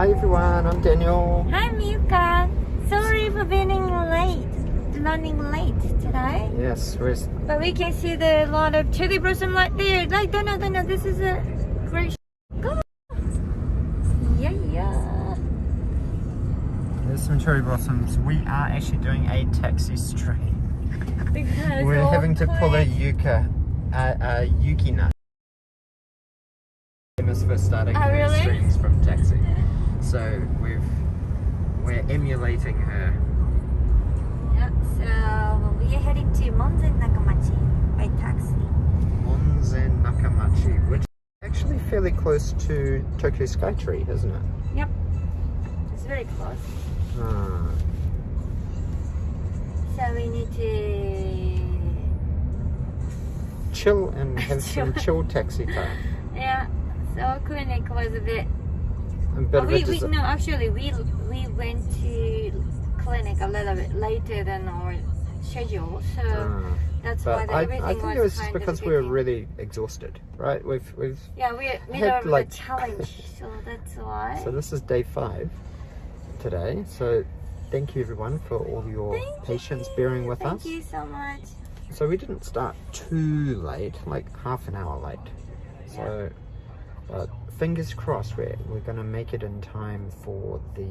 Hi everyone, I'm Daniel. Hi Yuka. Sorry for running late today. Yes, but we can see the lot of cherry blossom right there. Like, no, this is a great. Go. Yeah. There's some cherry blossoms. We are actually doing a taxi stream. Because we're having to pull a Yuka, Yukina. Famous for starting her really? streams from taxi. So we're emulating her. Yeah, so we are heading to Monzen Nakamachi by taxi. Monzen Nakamachi, which is actually fairly close to Tokyo Skytree, isn't it? Yep. It's very close. So we need to chill and have some chill taxi time. Yeah. So clinic was a bit. Actually we went to clinic a little bit later than our schedule, so that's why everything was. I think it was just because we were really exhausted, right? We're middle of the challenge, so that's why. So this is day 5 today. So thank you everyone for all your patience bearing with us. Thank you so much. So we didn't start too late, like half an hour late. So. But fingers crossed, we're gonna make it in time for the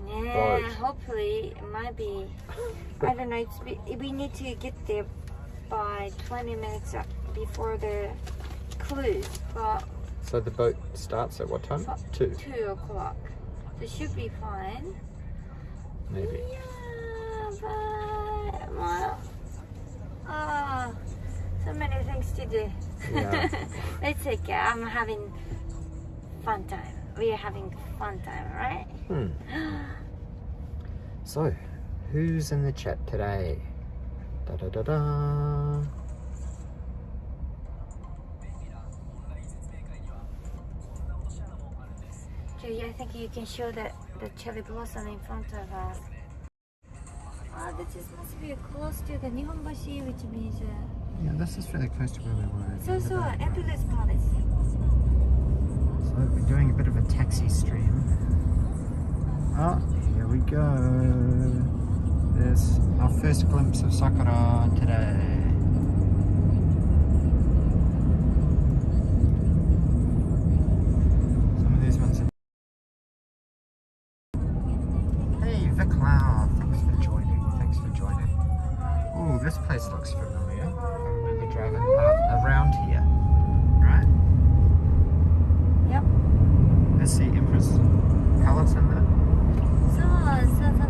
boat. Hopefully it might be. I don't know. We need to get there by 20 minutes before the cruise. But so the boat starts at what time? 2 o'clock. So it should be fine. Maybe. Yeah, but so many things to do. Yeah. It's okay. I'm having fun time. We are having fun time, right? So, who's in the chat today? Da da da da. Okay, I think you can show the cherry blossom in front of us. This must be close to the Nihonbashi, which means. Yeah, this is fairly close to where we were. So Empress Palace. So we're doing a bit of a taxi stream. Oh, here we go. There's our first glimpse of Sakura today. Some of these ones are... Hey, Vic Lau, thanks for joining. Oh, this place looks familiar. Driving around here, right? Yep. Let's see, Empress Palace in there.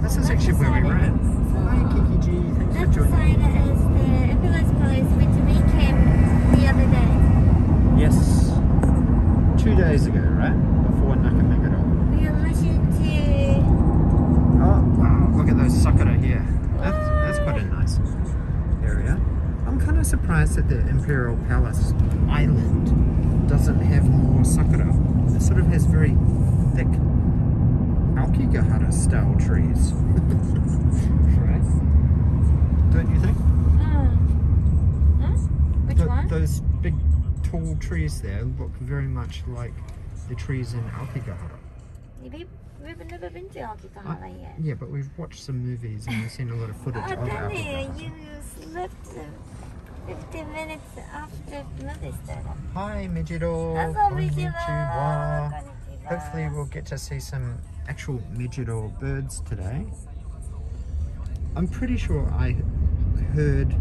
This is actually where we ran. Hi, Kiki-G, thanks for joining. That side is the Empress Palace, which we came the other day. Yes, 2 days ago, right? Before Nakameguro. We are rushing to. Oh, wow, look at those sakura here. That's quite a nice area. I'm kind of surprised that the Imperial Palace Island doesn't have more sakura. It sort of has very thick Aokigahara style trees. Right? Don't you think? Which one? Those big tall trees there look very much like the trees in Aokigahara. We've never been to Aokigahara yet. Yeah, but we've watched some movies and we've seen a lot of footage of Aokigahara. You slept 15 minutes after the movie started. Hi Mejiro. Konnichiwa. Hopefully we'll get to see some actual Mejiro birds today. I'm pretty sure I heard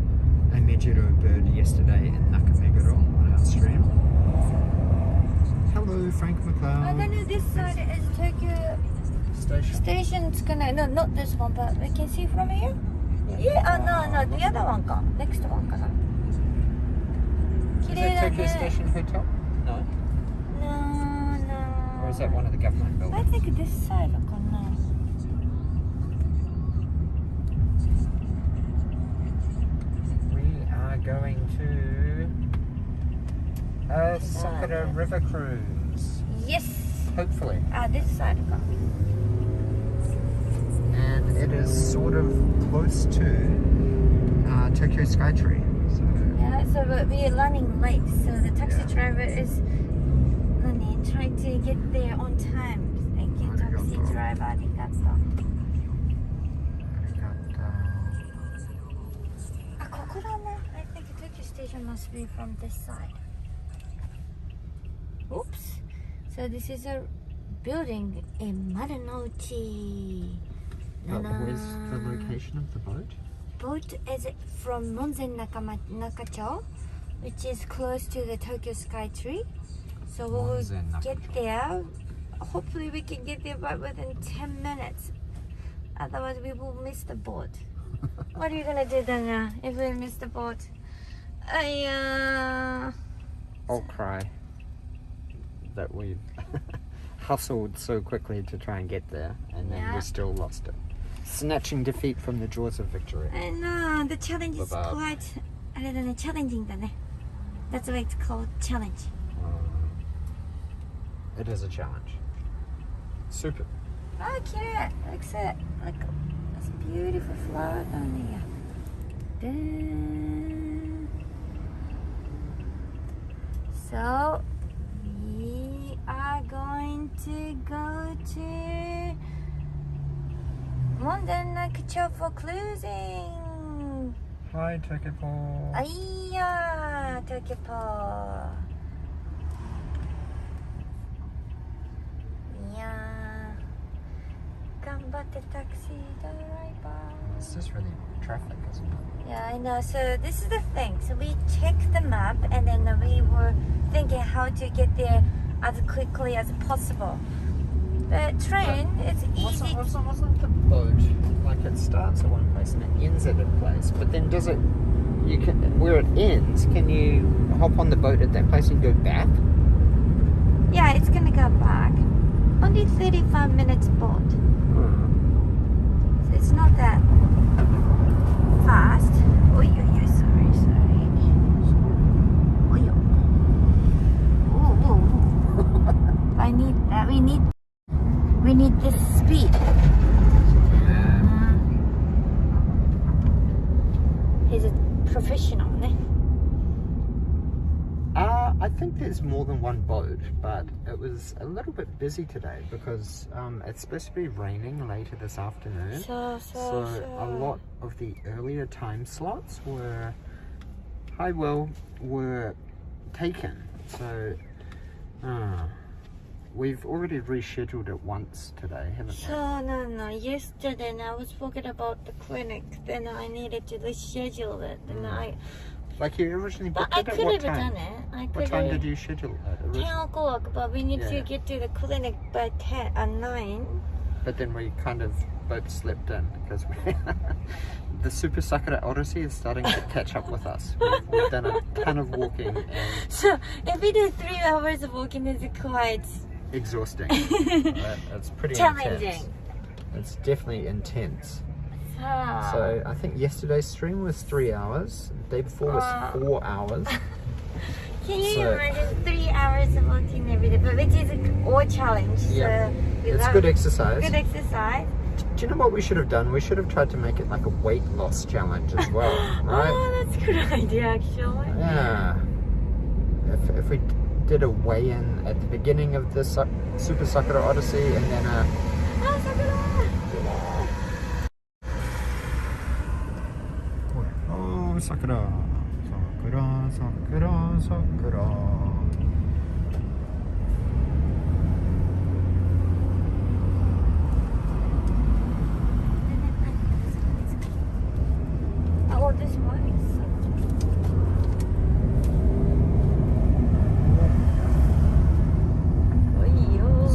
a Mejiro bird yesterday in Nakameguro on our stream. Hello Frank McLeod. I don't know, this side is Tokyo Station. It's gonna, no, not this one, but we can see from here. Yeah, no, the other one can. Next one can. Is that Tokyo Station Hotel? No. No. Or is that one of the government buildings? I think this side can. We are going to a Sakura River Cruise. Yes. Hopefully. This side can. And it is sort of close to Tokyo Skytree. So Yeah, so we are running late, so the taxi driver is trying to get there on time. Thank you taxi driver, ありがとう。あ、ここだね。I think Tokyo Station must be from this side. Oops. So this is a building in Marunouchi. Where's the location of the boat? Boat is from Monzen Nakacho, which is close to the Tokyo Sky Tree. So we'll get there. Hopefully we can get there within 10 minutes. Otherwise we will miss the boat. What are you gonna do then if we miss the boat? I'll cry that we've hustled so quickly to try and get there, and then we still lost it. Snatching defeat from the jaws of victory. I know, the challenge is quite challenging. That's why it's called challenge. It is a challenge. Super. Oh, cute. Looks it. Like this beautiful flower down here. So we are going to go to Monzen Nakacho for cruising. Hi, Tokipo. Aiya, Tokipo. Yeah. Ganbatte taxi driver. It's just really traffic, isn't it? Yeah, I know. So this is the thing. So we checked the map and then we were thinking how to get there as quickly as possible. The train, it's easy. Wasn't the boat like it starts at one place and it ends at a place? But then does it? You can where it ends? Can you hop on the boat at that place and go back? Yeah, it's gonna go back. Only 35 minutes boat. So it's not that fast. Oh, yeah, sorry. Oh, yeah. Oh. I need that. We need this speed. He's a professional, ne? I think there's more than one boat, but it was a little bit busy today because it's supposed to be raining later this afternoon. So a lot of the earlier time slots were taken. So we've already rescheduled it once today, haven't we? No. Yesterday I was talking about the clinic. Then I needed to reschedule it. And like you originally booked I it at could what have time? done it. What time did you schedule it? 10 o'clock, but we need to get to the clinic by 9. But then we kind of both slept in because the Super Sakura Odyssey is starting to catch up with us. We've done a ton of walking. And so if we do 3 hours of walking, it's quite exhausting. It's pretty challenging. Intense. It's definitely intense. So I think yesterday's stream was 3 hours. The day before was 4 hours. Can you imagine 3 hours of walking every day? But which is all challenge. Yeah. So it's good exercise. Good exercise. Do you know what we should have done? We should have tried to make it like a weight loss challenge as well, right? Oh, that's a good idea, actually. Yeah. If we did a weigh-in at the beginning of the Super Sakura Odyssey and then Sakura! Oh, Sakura. Oh, this one is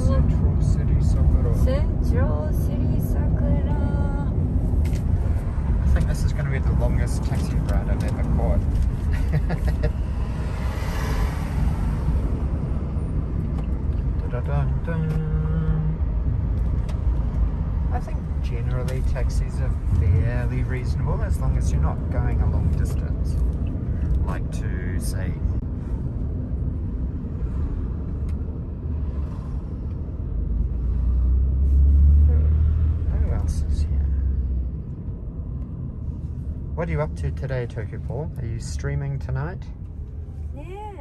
Central City Sakura. I think this is going to be the longest taxi ride I've ever caught. I think generally taxis are fairly reasonable as long as you're not going a long distance. Like to say who else is here? What are you up to today, Tokyo Paul? Are you streaming tonight? Yeah.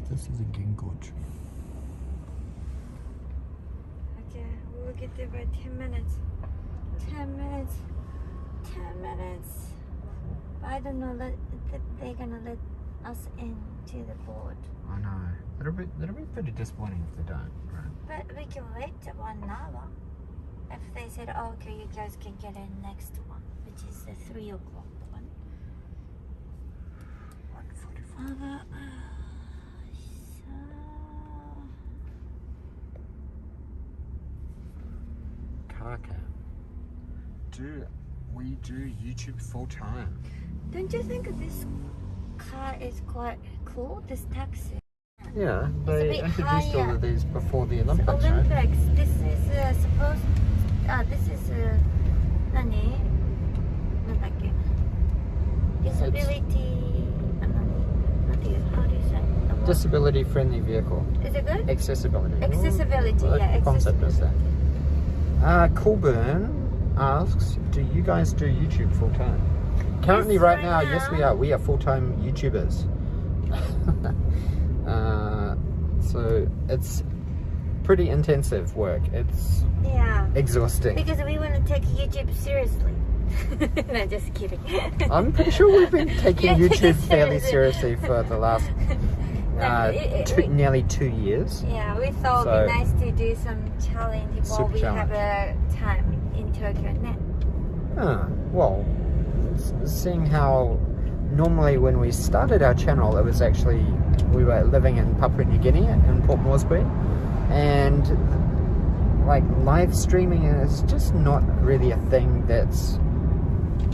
This is a Gingoch. Okay, we'll get there by 10 minutes. 10 minutes. 10 minutes. But I don't know that they're gonna let us into the board. I know. That'll be pretty disappointing if they don't, right? But we can wait 1 hour. If they said, oh, okay, you guys can get in next one, which is the 3 o'clock one. 1:45. Kaka. We do YouTube full time? Don't you think this car is quite cool? This taxi. Yeah, It's a they bit introduced all higher. of these before the It's Olympics, right? Olympics. This is supposed. This is nani? なんだっけ? Disability. How do you say? Disability friendly vehicle. Is it good? Accessibility. Accessibility, What yeah. concept is that? Coolburn asks, do you guys do YouTube full time? Currently, Yes, right right now, yes, we now. are. We are full time YouTubers. So it's pretty intensive work. It's Yeah. exhausting. Because we want to take YouTube seriously. No, just kidding. I'm pretty sure we've been taking Yeah, YouTube fairly seriously. seriously for the last No, nearly 2 years. Yeah, we thought So- it'd be nice to do some challenge while Super we challenge. have a time in Tokyo now. Well, seeing how normally when we started our channel, it was actually, we were living in Papua New Guinea in Port Moresby, and like live streaming is just not really a thing that's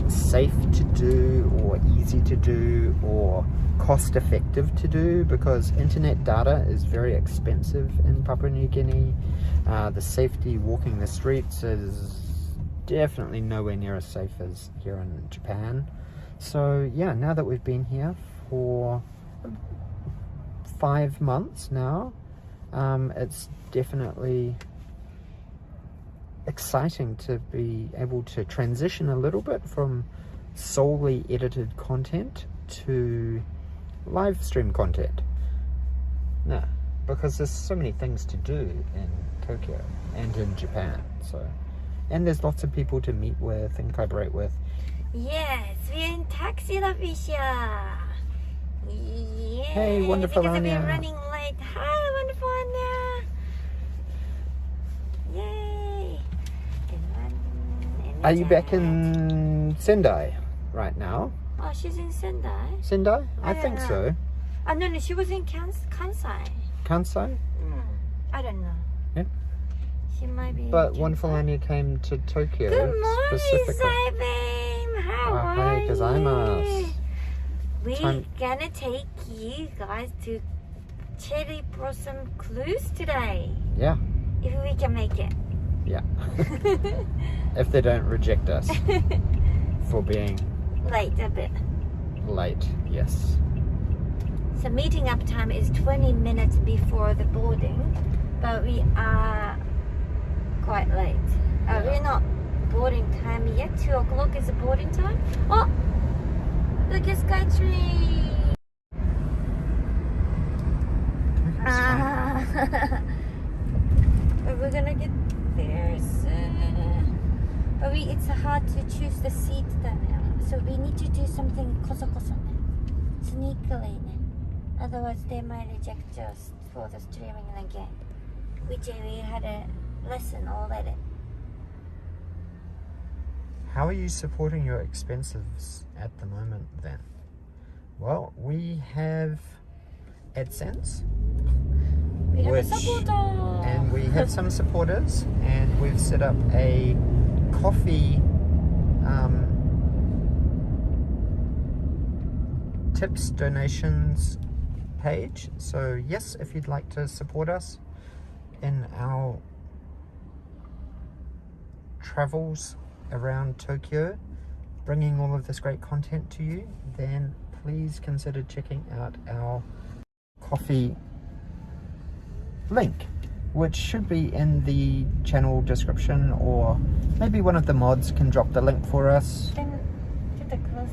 safe to do or easy to do or cost effective to do, because internet data is very expensive in Papua New Guinea. The safety walking the streets is definitely nowhere near as safe as here in Japan. So yeah, now that we've been here for 5 months now, it's definitely exciting to be able to transition a little bit from solely edited content to live stream content. Yeah, because there's so many things to do in Tokyo and in Japan. So, and there's lots of people to meet with and collaborate with. Yes, we're in Taxi La Fisha. Yeah. Hey, wonderful Because Anya. we're running late. Hi, wonderful Anya. Yay. Are you back in Sendai right now? Oh, she's in Sendai. Sendai? I don't think know. so. No, she was in Kansai. Kansai? I don't know. Yeah. She might be. But in wonderful Kansai. Anya came to Tokyo Good morning, specifically. Saibam. How are Hi, you? gozaimasu. We're Time- gonna take you guys to Cherry Blossom Cruise today. Yeah, If we can make it. yeah. If they don't reject us for being Late a bit. late, yes. So meeting up time is 20 minutes before the boarding, but we are quite late. Yeah. We're not boarding time yet. 2 o'clock is the boarding time. Oh, look at Skytree. But we're gonna get there soon. But it's hard to choose the seat now. So we need to do something koso-koso, sneakily. Otherwise they might reject us for the streaming again. Which we had a lesson already. How are you supporting your expenses at the moment then? Well, we have AdSense. We have Which- a supporter. And we have some supporters, and we've set up a coffee tips donations page. So yes, if you'd like to support us in our travels around Tokyo, bringing all of this great content to you, then please consider checking out our coffee link, which should be in the channel description, or maybe one of the mods can drop the link for us. Then get the close.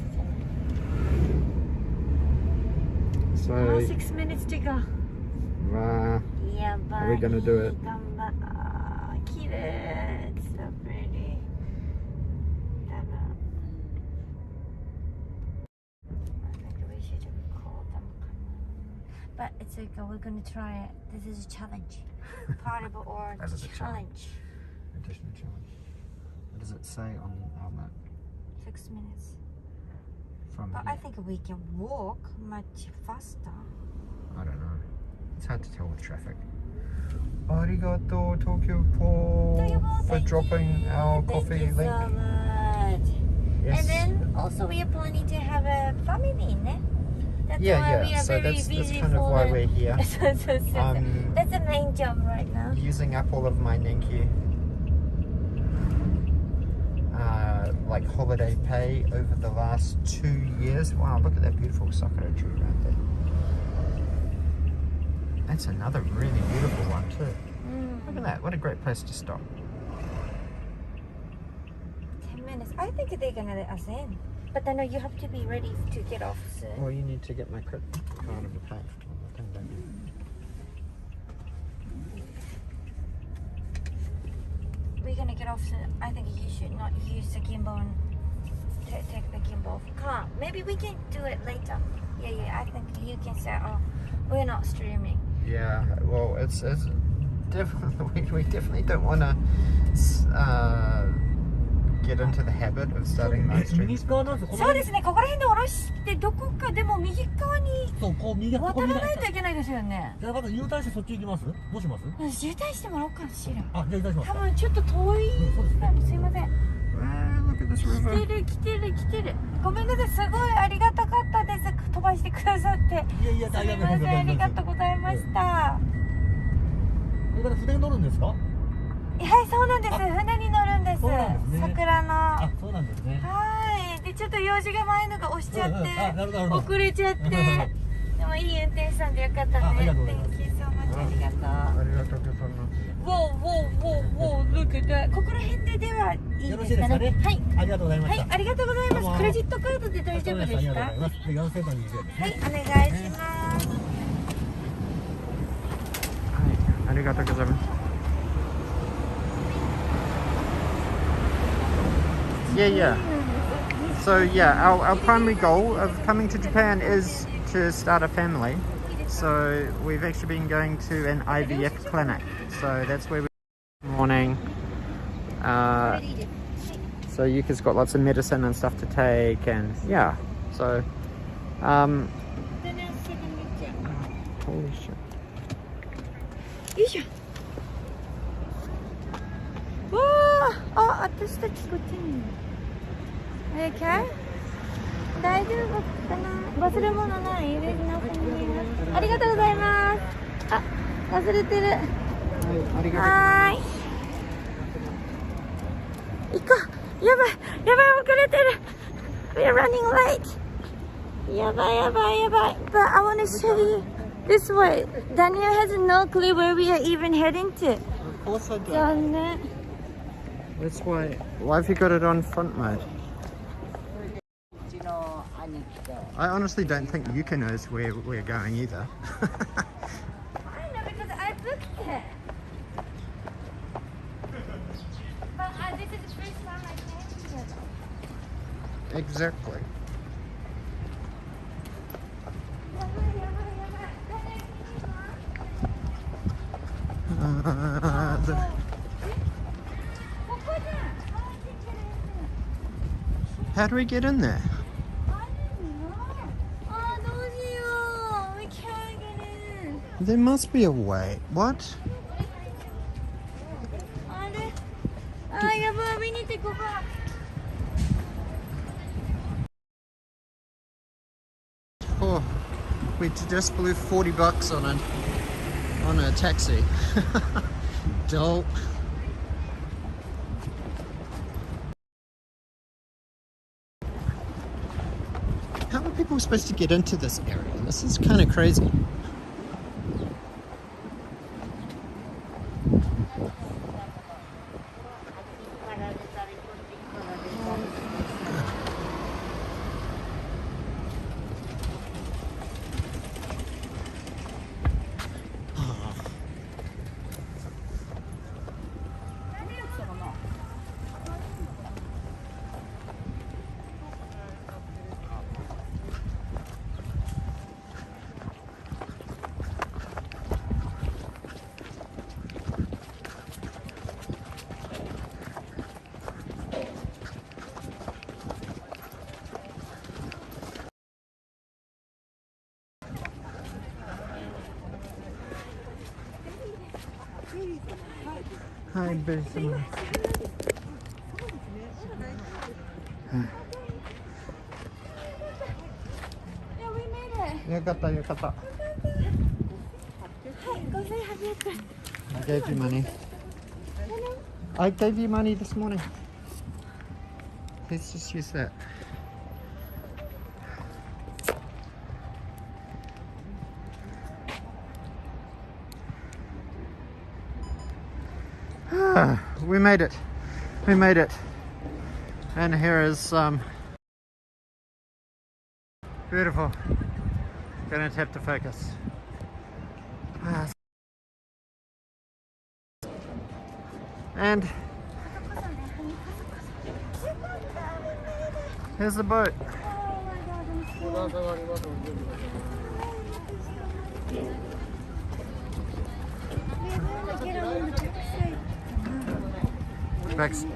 So 6 minutes to go. Wow. Yeah, Are we gonna do it? Cute. It's so pretty. I think we should call them. But it's okay, we're gonna try it. This is a challenge. Part of our That is a challenge. Additional challenge. What does it say on our map? 6 minutes. From But here? I think we can walk much faster. I don't know. It's hard to tell with traffic. Arigato Tokyo Po for dropping our coffee Thank you link. so much. Yes. And then also we are planning to have a family, ne? That's why Yeah. we are So very that's busy kind of for why the- we're here. so. That's the main job right now. Using up all of my Nenki like holiday pay over the last 2 years. Wow, look at that beautiful sakura tree right there. That's another really beautiful one too. Look at that, what a great place to stop. 10 minutes. I think they're gonna let us in. But I know you have to be ready to get off soon. Well, you need to get my credit card of the pay. We're gonna get off soon. I think you should not use the gimbal and take the gimbal. Come, maybe we can do it later. Yeah. I think you can say, oh, we're not streaming. Yeah, well, it's definitely we definitely don't want to get into the habit of starting live 右 streams. 側なんですよ。そうですね、ここら辺で下ろしてどこかでも右側にそう、こう右側、ここ渡右側。らないといけないですよね。じゃあまず U ターンしてそっち行きます？どうします？渋滞してもらおうかしら。あ、じゃあ U ターンします多。分ちょっと遠い。そうですね。すいません。 Look at this river. 来てる。ごめんなさい、すごいありがたかったです。飛ばしてくださって。いや、すみません、ありがとうございました。はこれから船に乗るんですか？い、そうなんです。船に乗るんです。そうなんですね桜の。あ、そうなんですね。はい。で、ちょっと用事が前のが押しちゃって、あ、なるほど。遅れちゃって。でもいい運転手さんでよかったね。ありがとうございます Thank you so much ありがとう。ありがとうございます。Whoa, look at that. ここら辺ではいいよろしですかね。いですかね。はい。ありがとうございました。はい、ありがとうございます。どうもクレジットカードで大丈夫ですか？ありがとうございます。で、4000番に入れて。はい、お願いします。ありがとうございます。Yeah. So our primary goal of coming to Japan is to start a family. So we've actually been going to an IVF clinic. So that's where we're morning. So Yuka's got lots of medicine and stuff to take, and yeah. So holy shit. よいしょ。わあ、私たちこっちに。Okay? 大丈夫かな？忘れ物ない？ありがとうございます。あ、忘れてる。はーい。行こう。やばい、遅れてる。We're running late. やばい。But I want to show you this way. Daniel has no clue where we are even heading to. Of course I do. 残念。 That's why. Why have you got it on front mode? I honestly don't think Yuka knows where we're going either. I know because I booked it. But this is the first time I came here. Exactly. How do we get in there? We can't get in. There must be a way. What? We need to go back. Oh, we just blew $40 on a taxi. Dope. How are people supposed to get into this area? This is kind of crazy. はい、ベリー様。よかったよかった。I gave you money. I gave you money this morning. Let's just use that. We made it. We made it. And here is beautiful. Gonna have to focus. And here's the boat.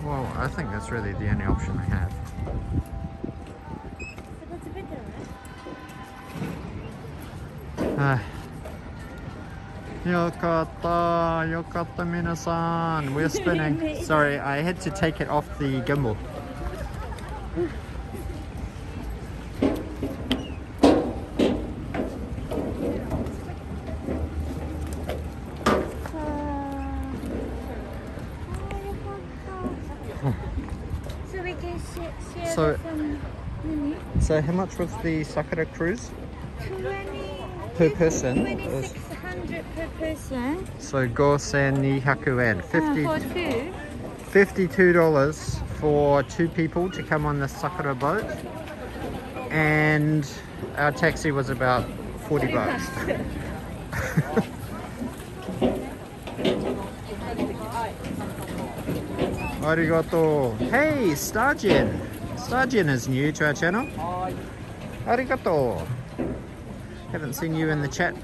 Well, I think that's really the only option I have. Yokatta, yokatta minasan. We're spinning. Sorry, I had to take it off the gimbal. So we can share So- some money. So how much was the Sakura cruise 20, per person? 2,600 per person. So 5,200 yen. For two. $52 for 2 people to come on the Sakura boat, and our taxi was about 40 bucks. Arigato. Hey, Stargen. Stargen is new to our channel. Arigato. Haven't seen you in the chat.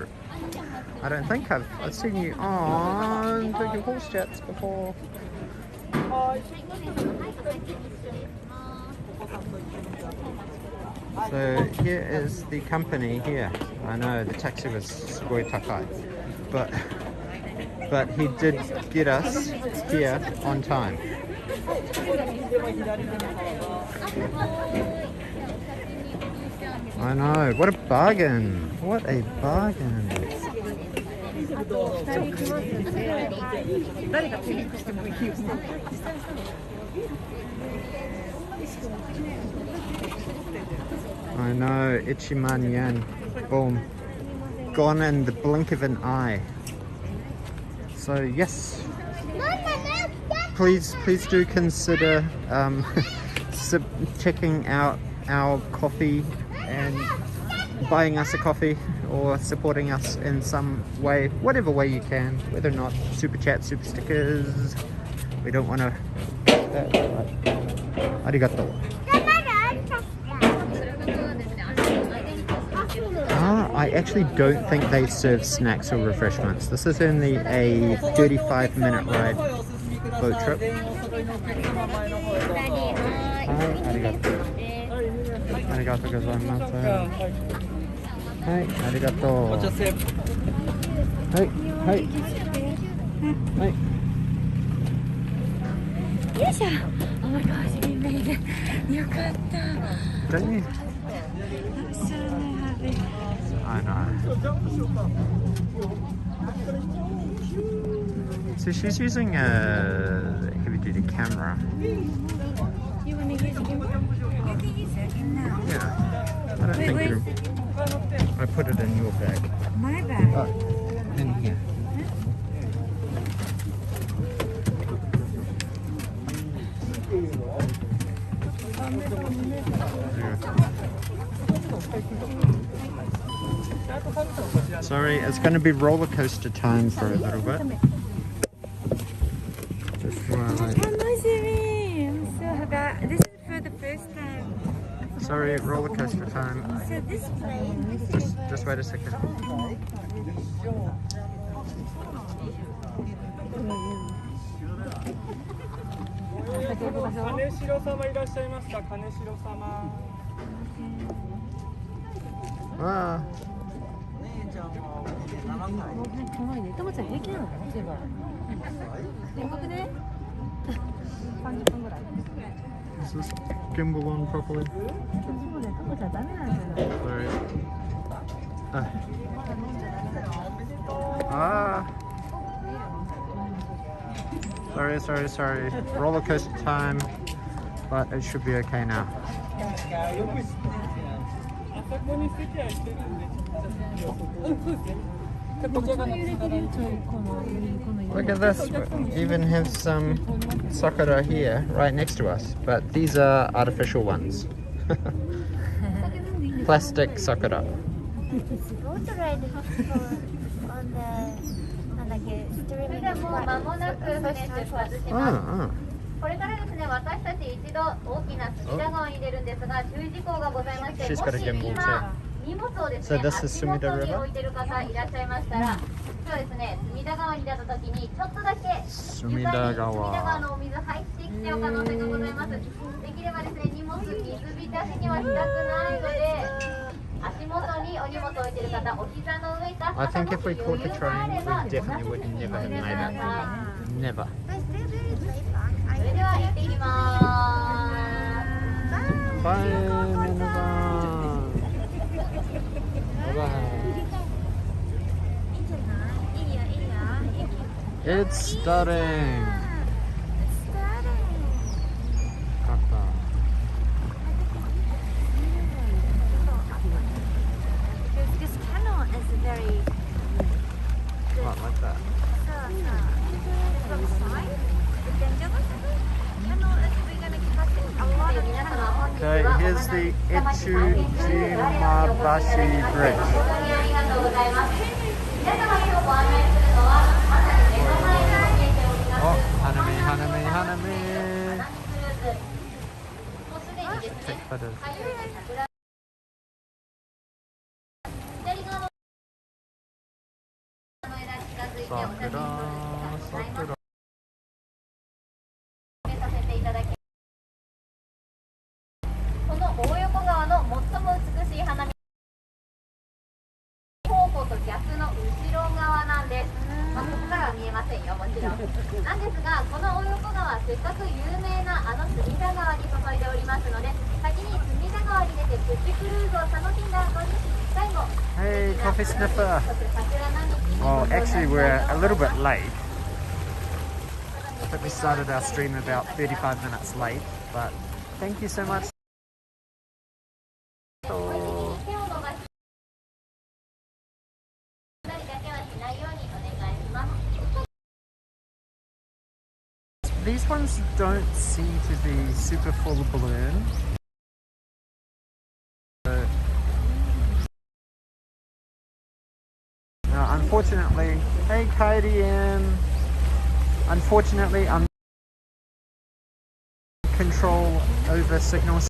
I don't think I've seen you on the horse chats before. So here is the company here. I know the taxi was sugoi takai, but he did get us here on time. I know, what a bargain! What a bargain! I know, Ichiman yen. Boom. Gone in the blink of an eye. So yes, please do consider checking out our coffee and buying us a coffee or supporting us in some way, whatever way you can, whether or not super chat, super stickers. We don't want to. Arigato. I actually don't think they serve snacks or refreshments. This is only a 35-minute ride boat trip. Hi, arigato. Arigato gozaimasu. Hi, arigato. Hi, hi. Hi. よいしょ。Oh my gosh, we made it. よかった。 Don't you? I'm so happy. I know. So she's using a heavy-duty camera. You want to use it? You can use it now. Yeah. I don't think wait. you. I put it in your bag. My bag. Oh, in here. Sorry, it's going to be roller coaster time for a little bit. Just while I... I'm so happy. This is for the first time. Sorry, roller coaster time. So this plane. Just wait a second. Ah. Is this gimbal on properly? Sorry. Sorry. Roller coaster time, but it should be okay now. Look at this, we even have some sakura here right next to us, but these are artificial ones. Plastic sakura. Ah. これからですね、私たち一度大きな隅田川に出るんですが、注意事項がございまして、もし今荷物をですね、足元に置いてる方いらっしゃいましたら、今日ですね、隅田川に出た時にちょっとだけ隅田川のお水入ってきてる可能性がございます。できればですね、荷物水浸しにはしたくないので、足元にお荷物を置いてる方、お膝の上か I think if we caught the train, we definitely would never have made it. Never. それでは行ってきまーす。 Bye, Minasan. Bye. It's starting. This canal is very good. What, like that? From the side, the dangerous canal is we're gonna cut a lot of canal. Okay, here's the Etsujimabashi Bridge. Oh, Hanami. Take photos. Sakura. この大横川の最も美しい花見方向と逆の後ろ側なんです。ここからは見えませんよ、もちろん。なんですが、この大横川、せっかく有名なあの隅田川に注いでおりますので、先に隅田川に出てプチクルーズを楽しんだ後に最後、 Hey, coffee sniffer. Well, actually, we're a little bit late. I think we started our stream about 35 minutes late, but thank you so much. These ones don't seem to be super full of balloon. Unfortunately, hey KDM, unfortunately I'm control over signals.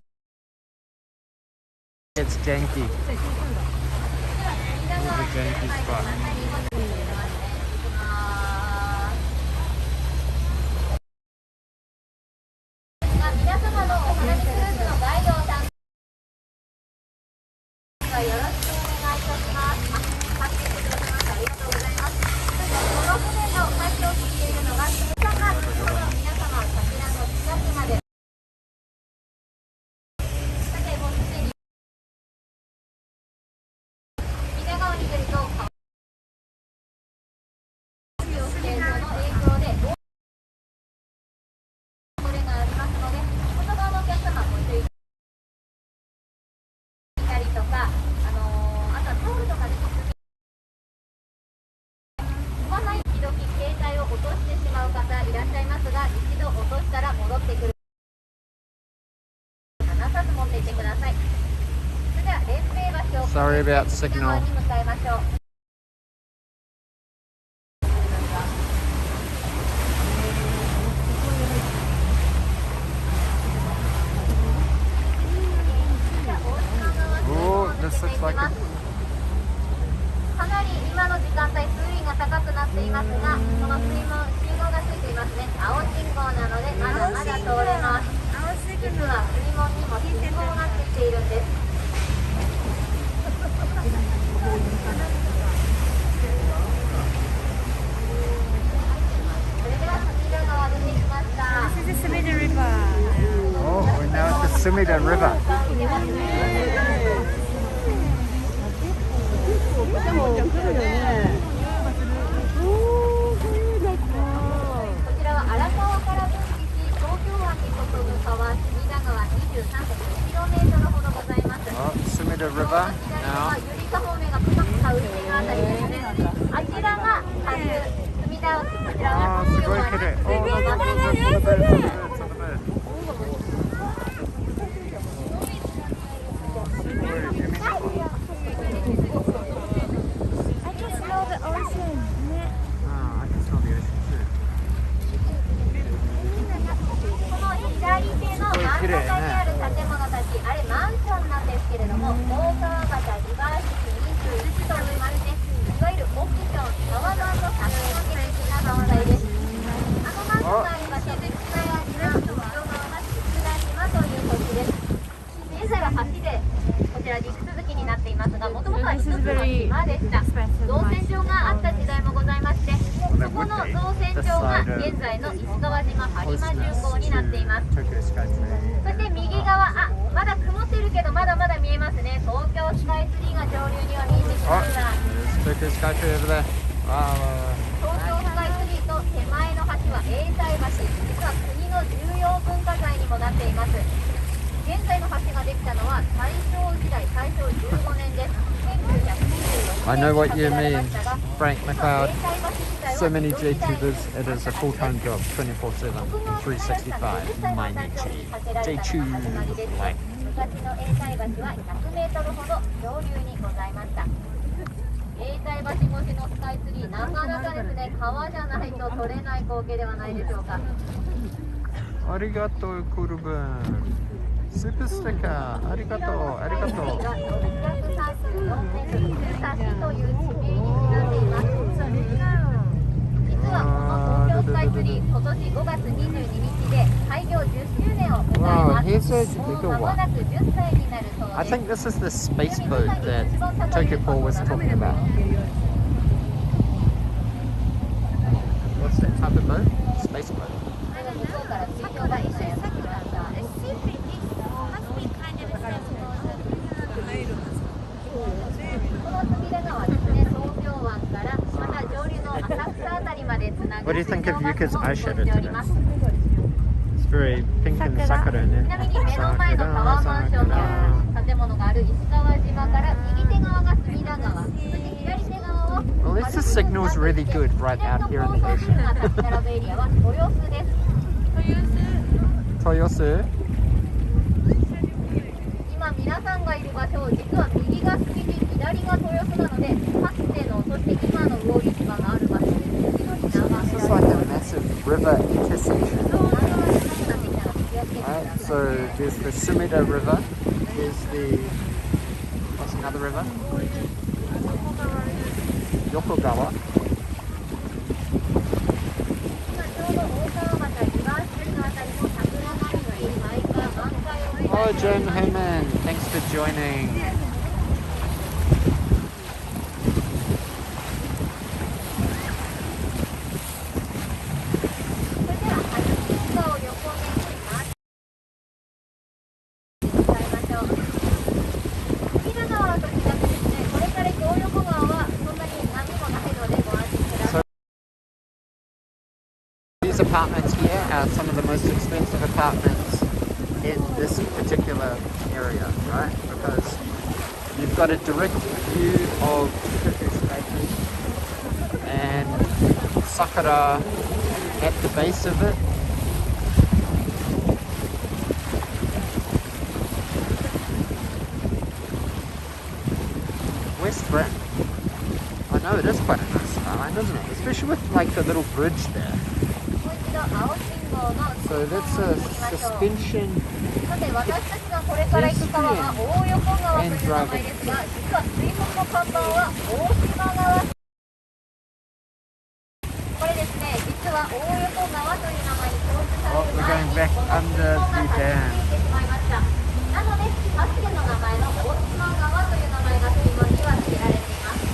It's janky. It's a janky spot. Sorry about signal. Oh, this looks like a... かなり今の時間帯水位が高くなっていますが、この信号がついていますね。青信号なのでまだまだ通れます。実は水門にも信号がついているんです。Sumida River. こちらは荒川から分岐し東京湾に注ぐ川隅田川 23.5km ほどございます。 Oh, Sumida River ゆりか方面がぷかぷか浮いているあたりですね。あちらが隅田沖、こちら now. が Oh, 東京湾 すごい綺麗。に Oh, look, look, look, look, look, look, look, look, look, look, look. すごい海の子。 I can smell the ocean. ね。 Ah, I can smell the ocean too. この左手の真ん中にある建物たち、あれマンションなんですけれども、大川端リバーシティ21と言いまして、いわゆるオプション、タワマンの先の手的な存在です。あのマンションがありまして、北や南と両側が島という土地です。現在は橋でこちら陸続きになっていますが、もともとは一つの島でした。造船所があった時代もございまして、そこの造船所が現在の石川島播磨重工になっています。 Tokyo Sky Train. そして右側、まだ曇ってるけどまだまだ見えますね。東京スカイツリーが上流には見えてきま Oh, すが、 there's Tokyo Sky Train over there. Wow. 東京スカイツリーと手前の橋は永代橋、実は国の重要文化財にもなっています。現在の橋ができたのは大正時代、大正15年です。 I know what you 1926年 mean, に建てられましたが、 Frank 実は McLeod. 永代橋自体は So many 江戸時代に JTubers, it is a full-time job, 24/7, 365, 毎日 JTube, like. 昔の永代橋は100メートルほど上流にございました。永代橋越しのスカイツリー、なかなかですね、川じゃないと撮れない光景ではないでしょうか。 Arigato, Kurubun. Super sticker. Arigato, スカイツリ arigato. ーが634メートル、武蔵という地名にちなんでいます。実はこの東京スカイツリー、今年5月22日で開業10周年を迎え Wow, ます。 here's a もう bigger 間も one. なく10歳になるそう I です。 think this is the space boat that Tokyo Paul was talking about. What's that type of boat? Space boat. 向こうから水上バイクがやってきました。 The secret is must be kind of sensible. この隅田川ですね、東京湾からまた上流の浅草あたりまでつなぐ What do you think of Yuka's 水上 eyeshadow バスを運行しております。 It's very pink and sakura, ちなみに目の前のタワーマンションの建物がある石川島から右手側が隅田川、そして左手側は Well, this signal's really good right out here in the が ocean. 立ち並ぶエリアは豊洲です。 Toyosu. 今皆さんがいる場所、実は右が築地、左が豊洲なので、かつての、そして今の魚市場がある場所です。次の日眺め This is ら like れ a ます。 massive river intersection. なくなってきたら気をつけてくだ Right, さい。 so there's the Sumida River. There's the what's another river? Yokogawa. 今ちょうど大川端リバーシティのあたりも桜並木、開花、満開を迎え Oh, ており Jen ます。 Heyman, thanks for joining. それでは初日動画を横目に回して伝えましょう。隅田川と違ってですね、これから東横川はそんなに波もないのでご安心ください。 These apartments here are some of the most expensive apartments in this particular area, right? Because you've got a direct view of Tokyo Station and Sakura at the base of it. West Brim. I know it is quite a nice skyline, isn't it? Especially with like the little bridge there. もう一度青信号の So that's a suspension さて私たちがこれから行く川は大横川という名前ですが、実は水門の看板は大島川。これですね、実は大横川という名前に表示され Oh, る we're 前 going に back この under 水門が the 立ち dam. ついてしまいました。なのでかつての名前の大島川という名前が水門には付けられています。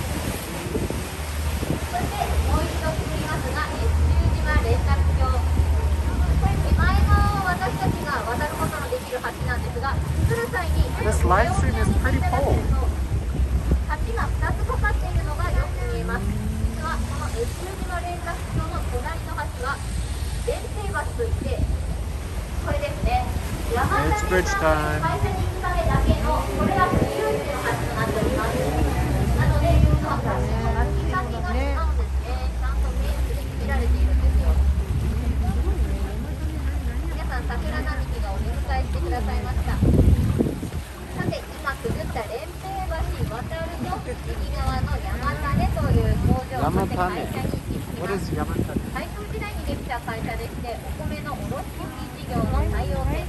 そしてもう一度作りますが、越中島連絡橋、これ手前側は私たちが渡ることのできる橋なんですが、live stream is pretty full. 橋が2つかかっているのがよく見えます。実はこの越中島連絡橋の隣の橋は電停橋といってこれですね。山谷さんに会社に行くためだけのこれが私有地の橋となっております。なので橋のラッキー先が違うんですね。ちゃんと名詞で区切られているんですよ。皆さん桜並木がお出迎えしてくださいました。さて今くぐった連平橋渡ると右側の山種という工場そして会社に行きます。大正時代にできた会社でしてお米の卸売事業の最大手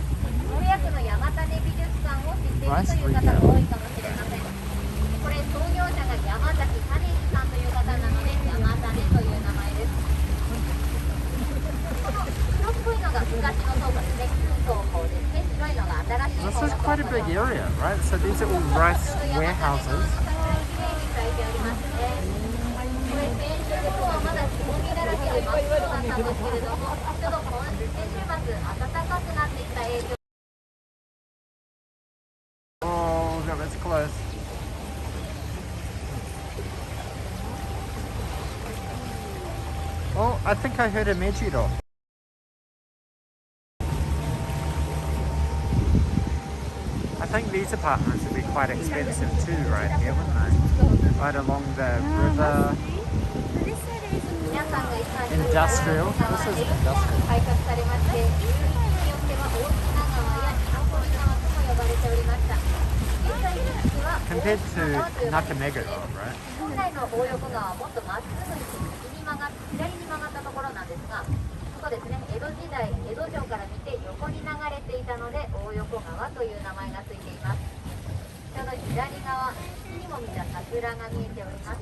洞爺湖の山種美術館を知っているという方も多いかもしれません。これ創業者が山崎種一さんという方なので山種という名前です。この白っぽいのが昔の倉庫ですね。倉庫ですね。白いのが新しい This is quite a big area, right? So these are all rice warehouses. これ先週とはまだ曇りだらけで真っ白だったんですけれども、ちょうど先週末暖かくなってきた影響。Oh, God, that's close. Oh, I think I heard a Mejiro. I think these apartments would be quite expensive too, right here, wouldn't they? Right along the river. Industrial. This is industrial. 開拓されまして、流域によっては大品川や白鳥川とも呼ばれておりました。現在流域は Compared to Nakameguro, right? 本来の大横川はもっとまっすぐに左に曲がったところなんですが、そうですね、江戸時代、江戸城から見て横に流れていたので大横川という名前がついています。ちょうど左側、西にも見た桜が見えております。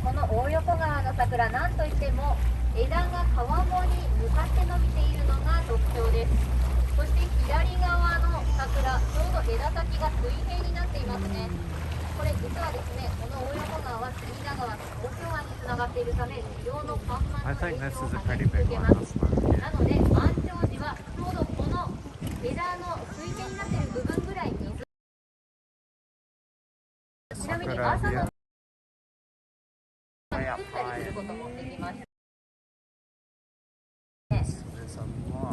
この大横川の桜、なんといっても枝が川面に向かって伸びているのが特徴です。そして左側の桜、ちょうど枝先が水平になっていますね。これ実はですね、この大横川は隅田川と東京湾につながっているため地上の干満の影響を受けます。なので満潮時はちょうどこの枝の水平になっている部分ぐらい水。ちなみに朝の作ったりすることもできます。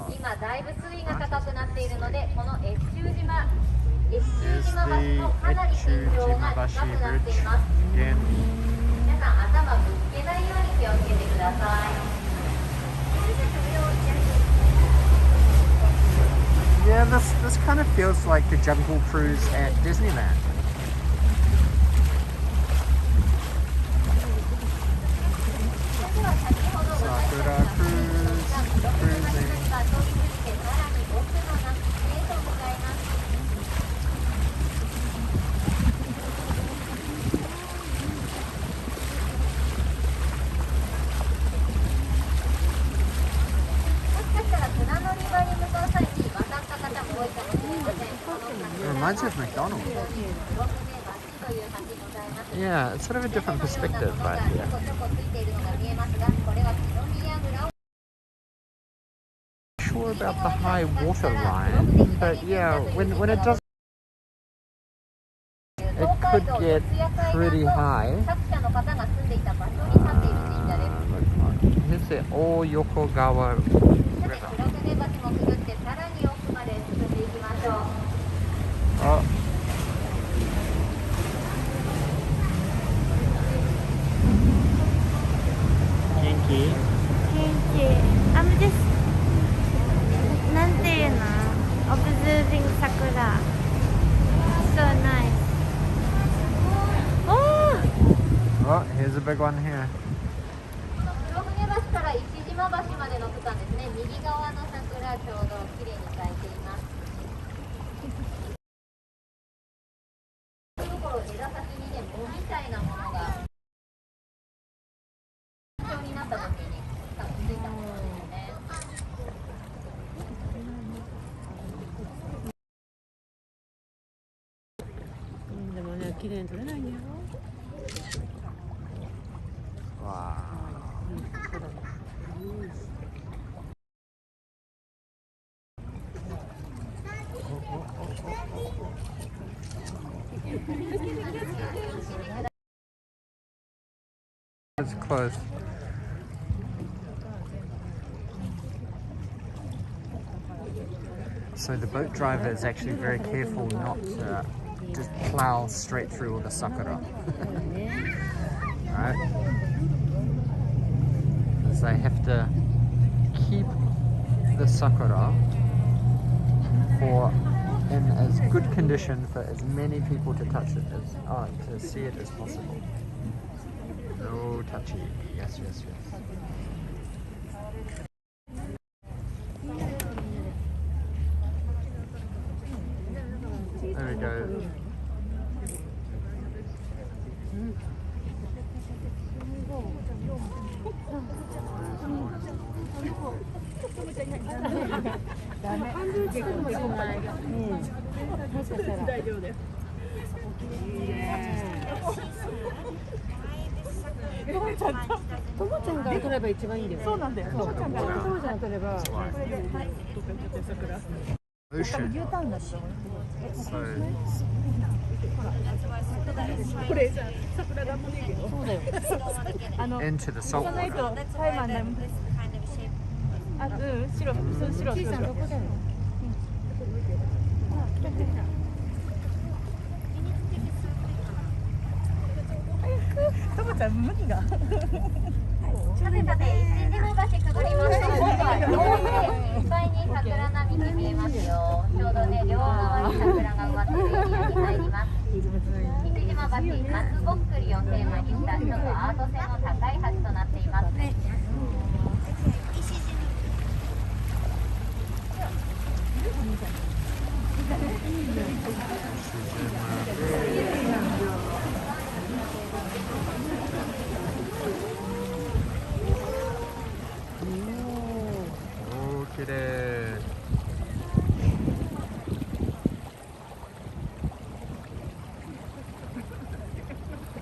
今だいぶ水位が高くなっているので、この越中島橋のかなり天井が高くなっています。皆さん頭ぶつけないように気をつけてください。Yeah, this kind of feels like the Jungle Cruise at Disneyland. Sakura cruising. It reminds me of McDonald's. Yeah, it's sort of a different perspective right here. Sure about the high water line, but yeah, when it does, it could get pretty high. Here's the Oyoko River. Oh. Genki. I'm just なんていうの observing sakura. So nice. Oh, here's a big one here. 黒船橋から石島橋までの区間ですね。右側の桜ちょうど綺麗に咲いています。ところ枝先にね、藻みたいなものがになった時に多分ついたものですね。綺麗に撮れないんだよ。わー。It's closed. So the boat driver is actually very careful not to just plow straight through all the sakura. Right? Because they have to keep the sakura in as good condition for as many people to touch it to see it as possible. No touchy. Yes, yes, yes. There we go. Ocean. So into the salt water.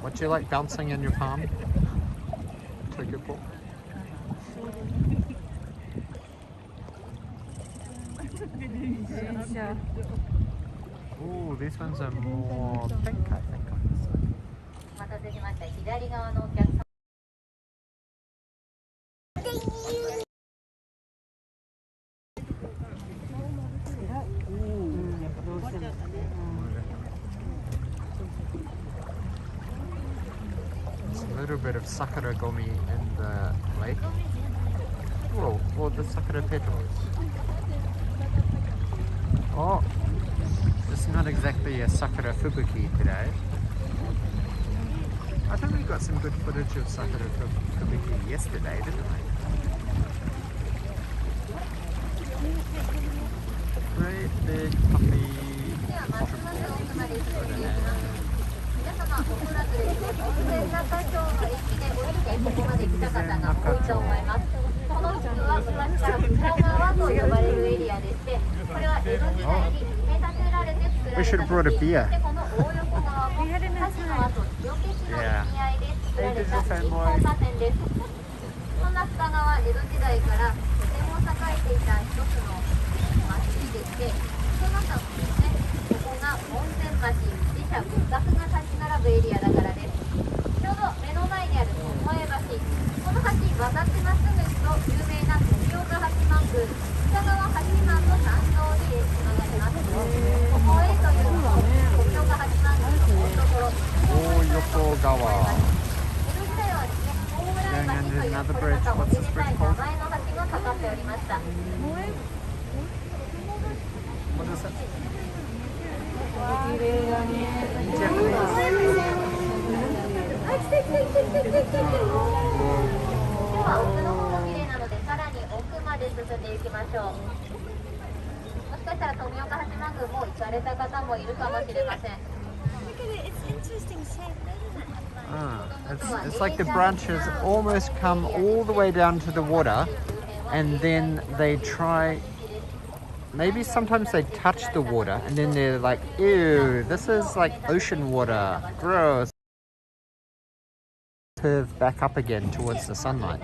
What do you like bouncing in your palm? Take your ball. Ooh, these ones are more pink, I think. A little bit of sakura gomi in the lake. Oh, or the sakura petals. Oh, it's not exactly a sakura fubuki today. I think we got some good footage of sakura fubuki yesterday, didn't we? Great big puffy. We should have brought a beer. Yeah. Hey, digital fanboy. そんな深川江戸時代からとても栄えていた一つの町でして、その中のですね、ここが温泉町、自社仏閣が立ち並ぶエリアだからです。ちょうど目の前にある巴橋、この橋渡ってまっすぐ行くと有名な富岡八幡宮、北川八幡の参道につながります。ここへというのも富岡八幡宮の大所、Oyoko川。And another bridge. What's this bridge called? What is it? It's like the branches almost come all the way down to the water, and then they try maybe sometimes they touch the water and then they're like, ew, this is like ocean water, gross. Curve back up again towards the sunlight.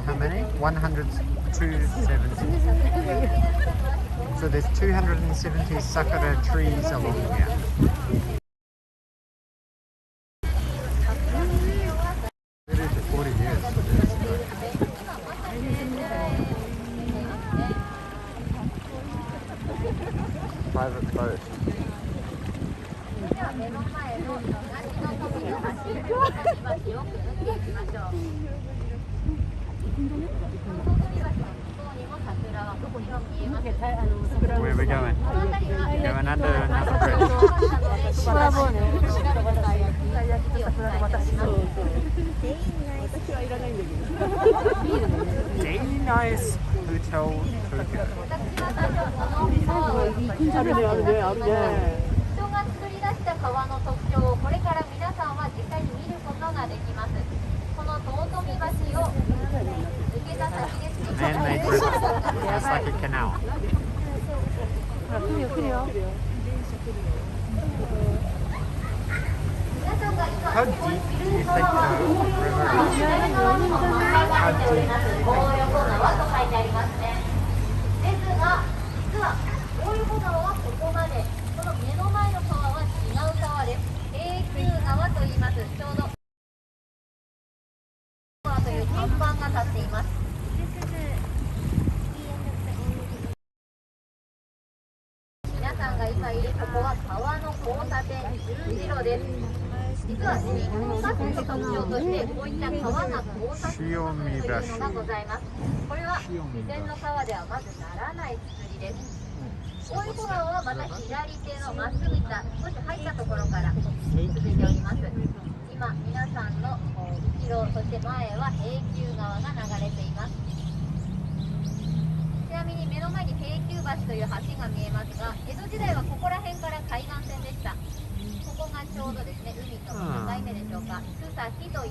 How many? 270. So there's 270 sakura trees along here. Private boat. Where are we going? Going under another bridge. Daily nice hotel Tokyo. Man-made river, just like a canal. How deep do you think the river is? How deep?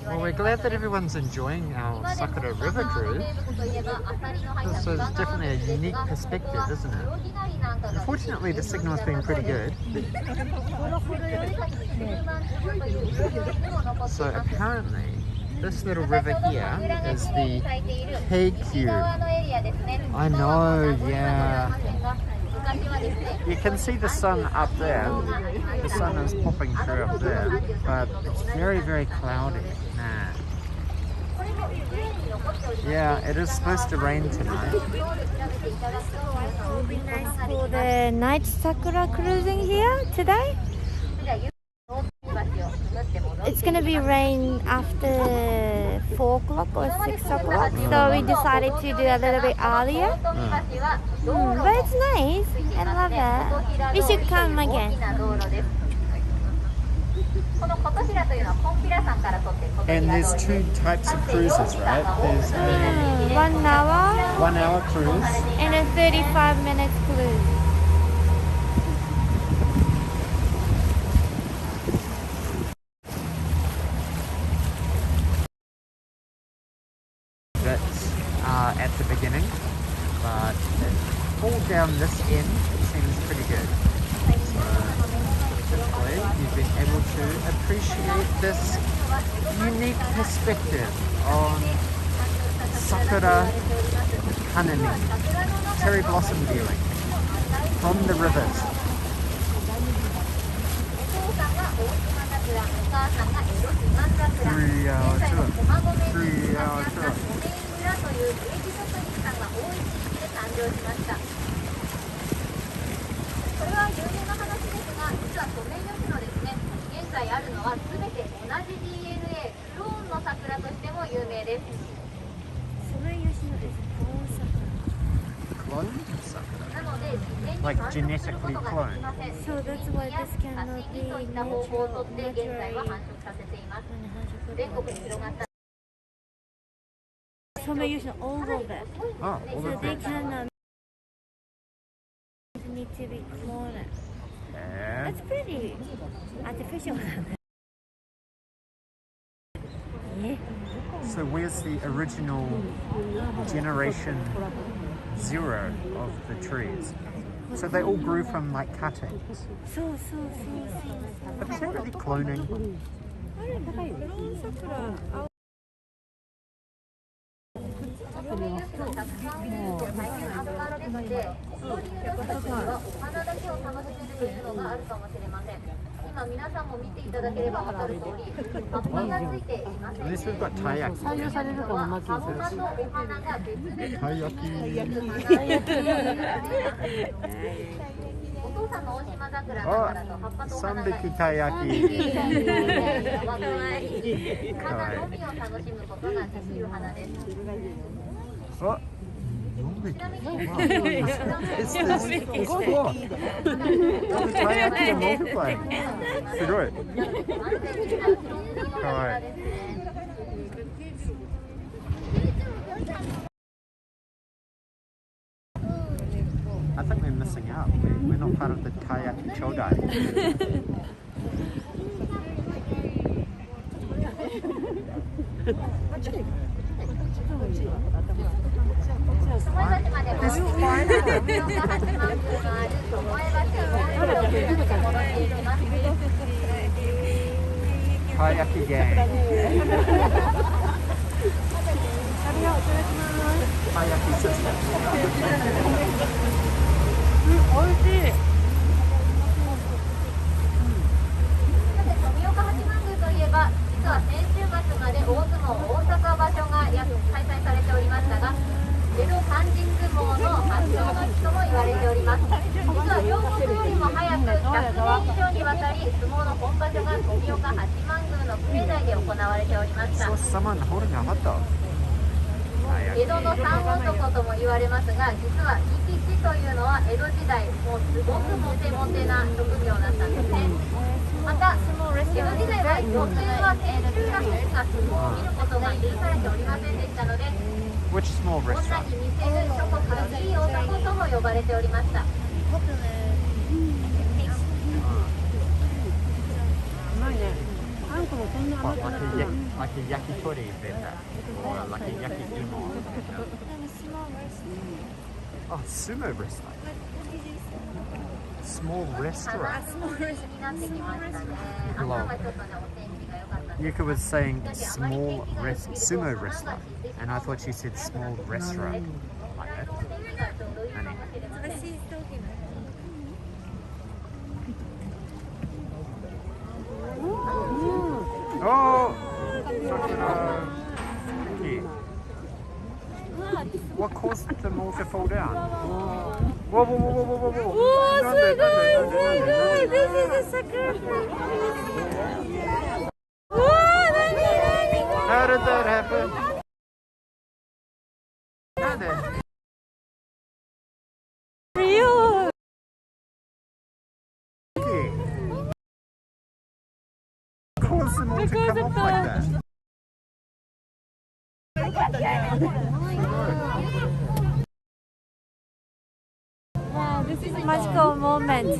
Well, we're glad that everyone's enjoying our Sakura River cruise. This is definitely a unique perspective, isn't it? Unfortunately, the signal's been pretty good. So apparently, this little river here is the Heikyu. I know, yeah. You can see the sun up there. The sun is popping through up there, but it's very, very cloudy. Nah. Yeah, it is supposed to rain tonight. It will be nice for the night sakura cruising here today. It's gonna be rain after 4 o'clock or 6 o'clock, so we decided to do a little bit earlier. But it's nice. I love it. We should come again. この琴平というのはコンピラ山から取ってる琴平 And 通り there's です。 two types of cruises, right? There's a 1 hour one-hour cruise and a 35 minutes cruise. that's at the beginning, but all down this end seems pretty good. So hopefully you've been able to appreciate this unique perspective on Sakura Hanami, cherry blossom viewing from the rivers. 3-hour tour. 3-hour tour. 村という芸術博物館が多い地域で誕生しました。これは有名な話ですが、実はソメイヨシノですね、現在あるのは全て同じ DNA クローンの桜としても有名です。 Clone Sakura. なので自然に Like 繁殖することができ genetically ません。 So that's why this 刺 cannot し be 木といった方法をとって naturally. 現在は繁殖させています。全国に広がった Someone all of it. Oh, all So of they it. cannot need to be cloned. Yeah. That's pretty artificial. Yeah. So where's the original generation 0 of the trees? So they all grew from like cuttings. So. But is that really cloning? ソメイヨシノたくさん見ると大変扱われてて、そういう人たちにはお花だけを楽しめるというのがあるかもしれません。今皆さんも見ていただければ分かる通り、葉っぱがついていません。 At least we've got taiyaki. 葉物とお花が別々に Taiyaki. お父さんの大島桜だからと葉っぱとお花が 3匹taiyaki. 花のみを楽しむことができる花です。 Oh. ちなみに It's this squad. The taiyaki are multiplying. すごい。かわいい。I think we're missing out. We're not part of the taiyaki chodai. 巴橋まで5分8万分のある巴橋を戻っていきます。 Taiyaki gang. Taiyaki system. 富岡八幡宮といえば、実は先週末まで大相撲大阪場所が開催されておりましたが、江戸肝心相撲の発祥の地とも言われております。実は両国よりも早く100年以上にわたり相撲の本場所が富岡八幡宮の境内で行われておりました。 So someone holding a hot dog. 江戸の三男とも言われますが、実は力士というのは江戸時代もうすごくモテモテな職業だったんですね。また江戸時代は女性は千秋楽しか相撲を見ることが許されておりませんでしたので、 Which small 女 restaurant? に見せる諸国のいい男とも呼ばれておりました。 What, like a yakitori vendor? Or like a yakimo? Oh, sumo wrestler. Small 花 restaurant. 相撲になってきましたね。朝はちょっとね、お天気が良かったんです。 Yuka was saying small sumo wrestler, and I thought she said small restaurant. Like that. お天気がちょうどいいかもしれません。 Oh! Sakura. Vicky. What caused them all to fall down? Whoa, whoa, whoa, whoa, whoa, whoa, whoa. Nande, nande, nande, nande. This is a Sakura. How did that happen? Nande. Real. Vicky. あ able to come off like that. Wow, this is a magical moment.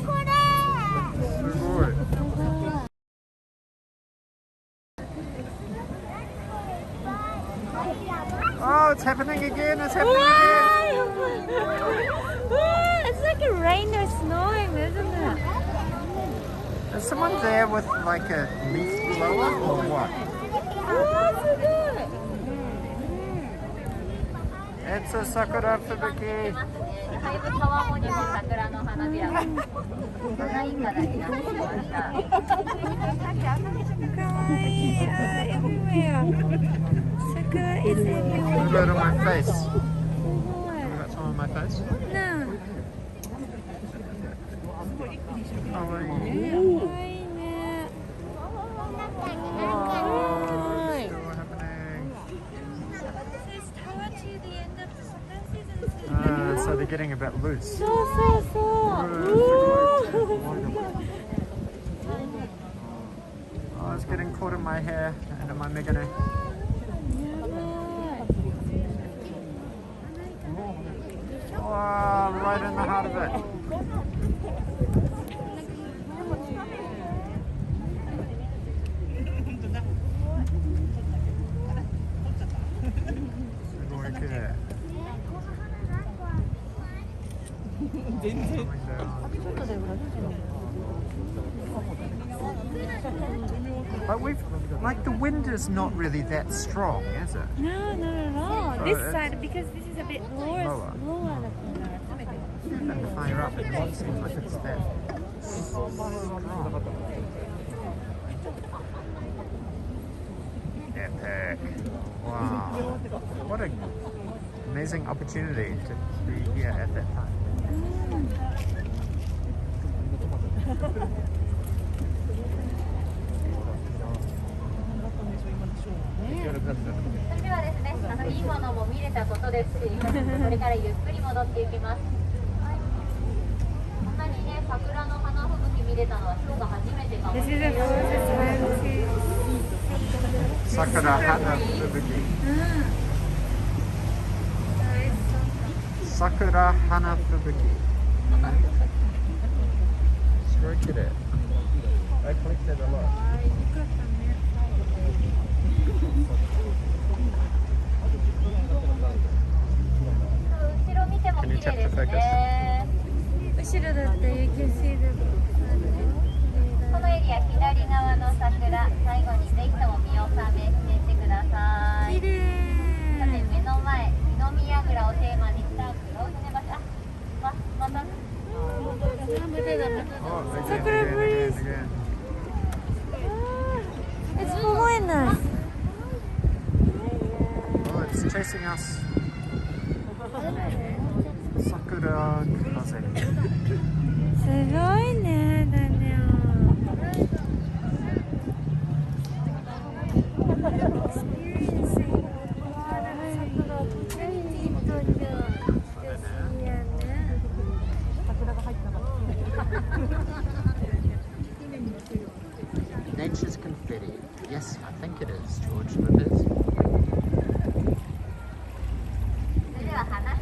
Oh, it's happening again, it's happening again. It's like a rain or snowing, isn't it? Is someone there with like a leaf blower or what? So good. It's a Sakura Fubuki. だいぶ川面にも桜の花びらが花いかだになってきました。かわいい。Everywhere. Sakura is everywhere. Put it on my face. You got some on my face? No. Oh, Kaわいいね。still happening. So they're getting a bit loose. そうそうそう。Oh, it's getting caught in my hair and in my megane. Oh, right in the heart of it. But like the wind is not really that strong, is it? No, not at all. So This it's side, because this is a bit lower. lower. Even higher up, it doesn't seem like it's that strong. Epic. Wow. What an amazing opportunity to be here at that time. それではですね、いいものも見れたことですし、これからゆっくり戻っていきます。こんなにね、桜の花吹雪見れたのは今日が初めてかもしれない。Sakura Hana Fubuki. Sakura Hana Fubuki. It's very cute. I collected a lot. Can you tap the focus? 後ろだったら you can see the このエリア左側の桜、最後にぜひとも見納めしていってください。綺麗。さて目の前、二宮蔵をテーマにした黒船橋。また。Sakura breeze. It's following us. Oh, it's chasing us. Sakura Kaze. すごいね、ダニエル。Nature's confetti. Yes, I think it is, George. It is.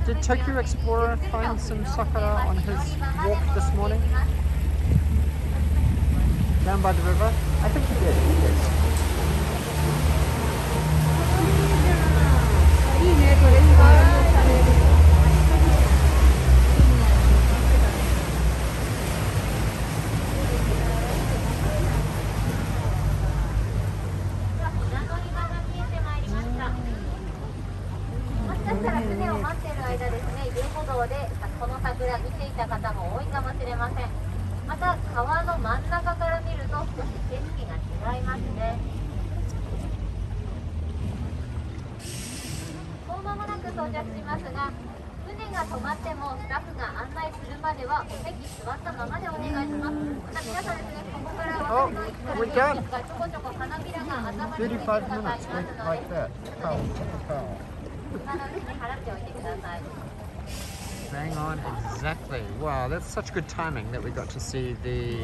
Did Tokyo Explorer find some sakura on his walk this morning? Down by the river? I think he did. Yes. いいね、これ。船を待っている間ですね、遊歩道でこの桜見ていた方も多いかもしれません。また川の真ん中から見ると少し景色が違いますね。もう間もなく到着しますが、船が止まってもスタッフが案内するまではお席座ったままでお願いします。また皆さんですね、ここから私の位置から見えるんですが、ちょこちょこ花びらが頭についてくださいますので、 like that. Pow, pow. 今のうちに払っておいてください。 Bang on, exactly. Wow, that's such good timing that we got to see the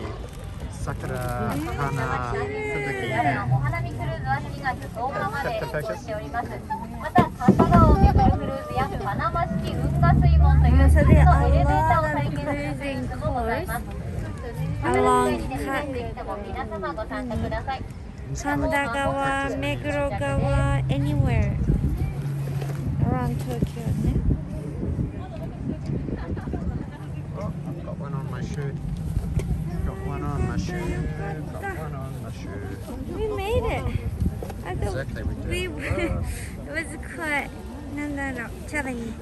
Sakura Hana お Fubuki. 花見クルーズは4月10日まで実施しております。また、神田川を巡るクルーズやパナマ式運河水門という So 2 there つの are エレ a ベーターを lot 体 of 験するクルー cruising ズもございます。 along ぜひとも皆様ご参加ください。 Kandagawa, Megurogawa, anywhere around Tokyo. Ne? Oh, I've got one on my shoe. Got one on my shoe. Got one on my shoe. We made it. I thought Exactly, we did. it was quite challenging.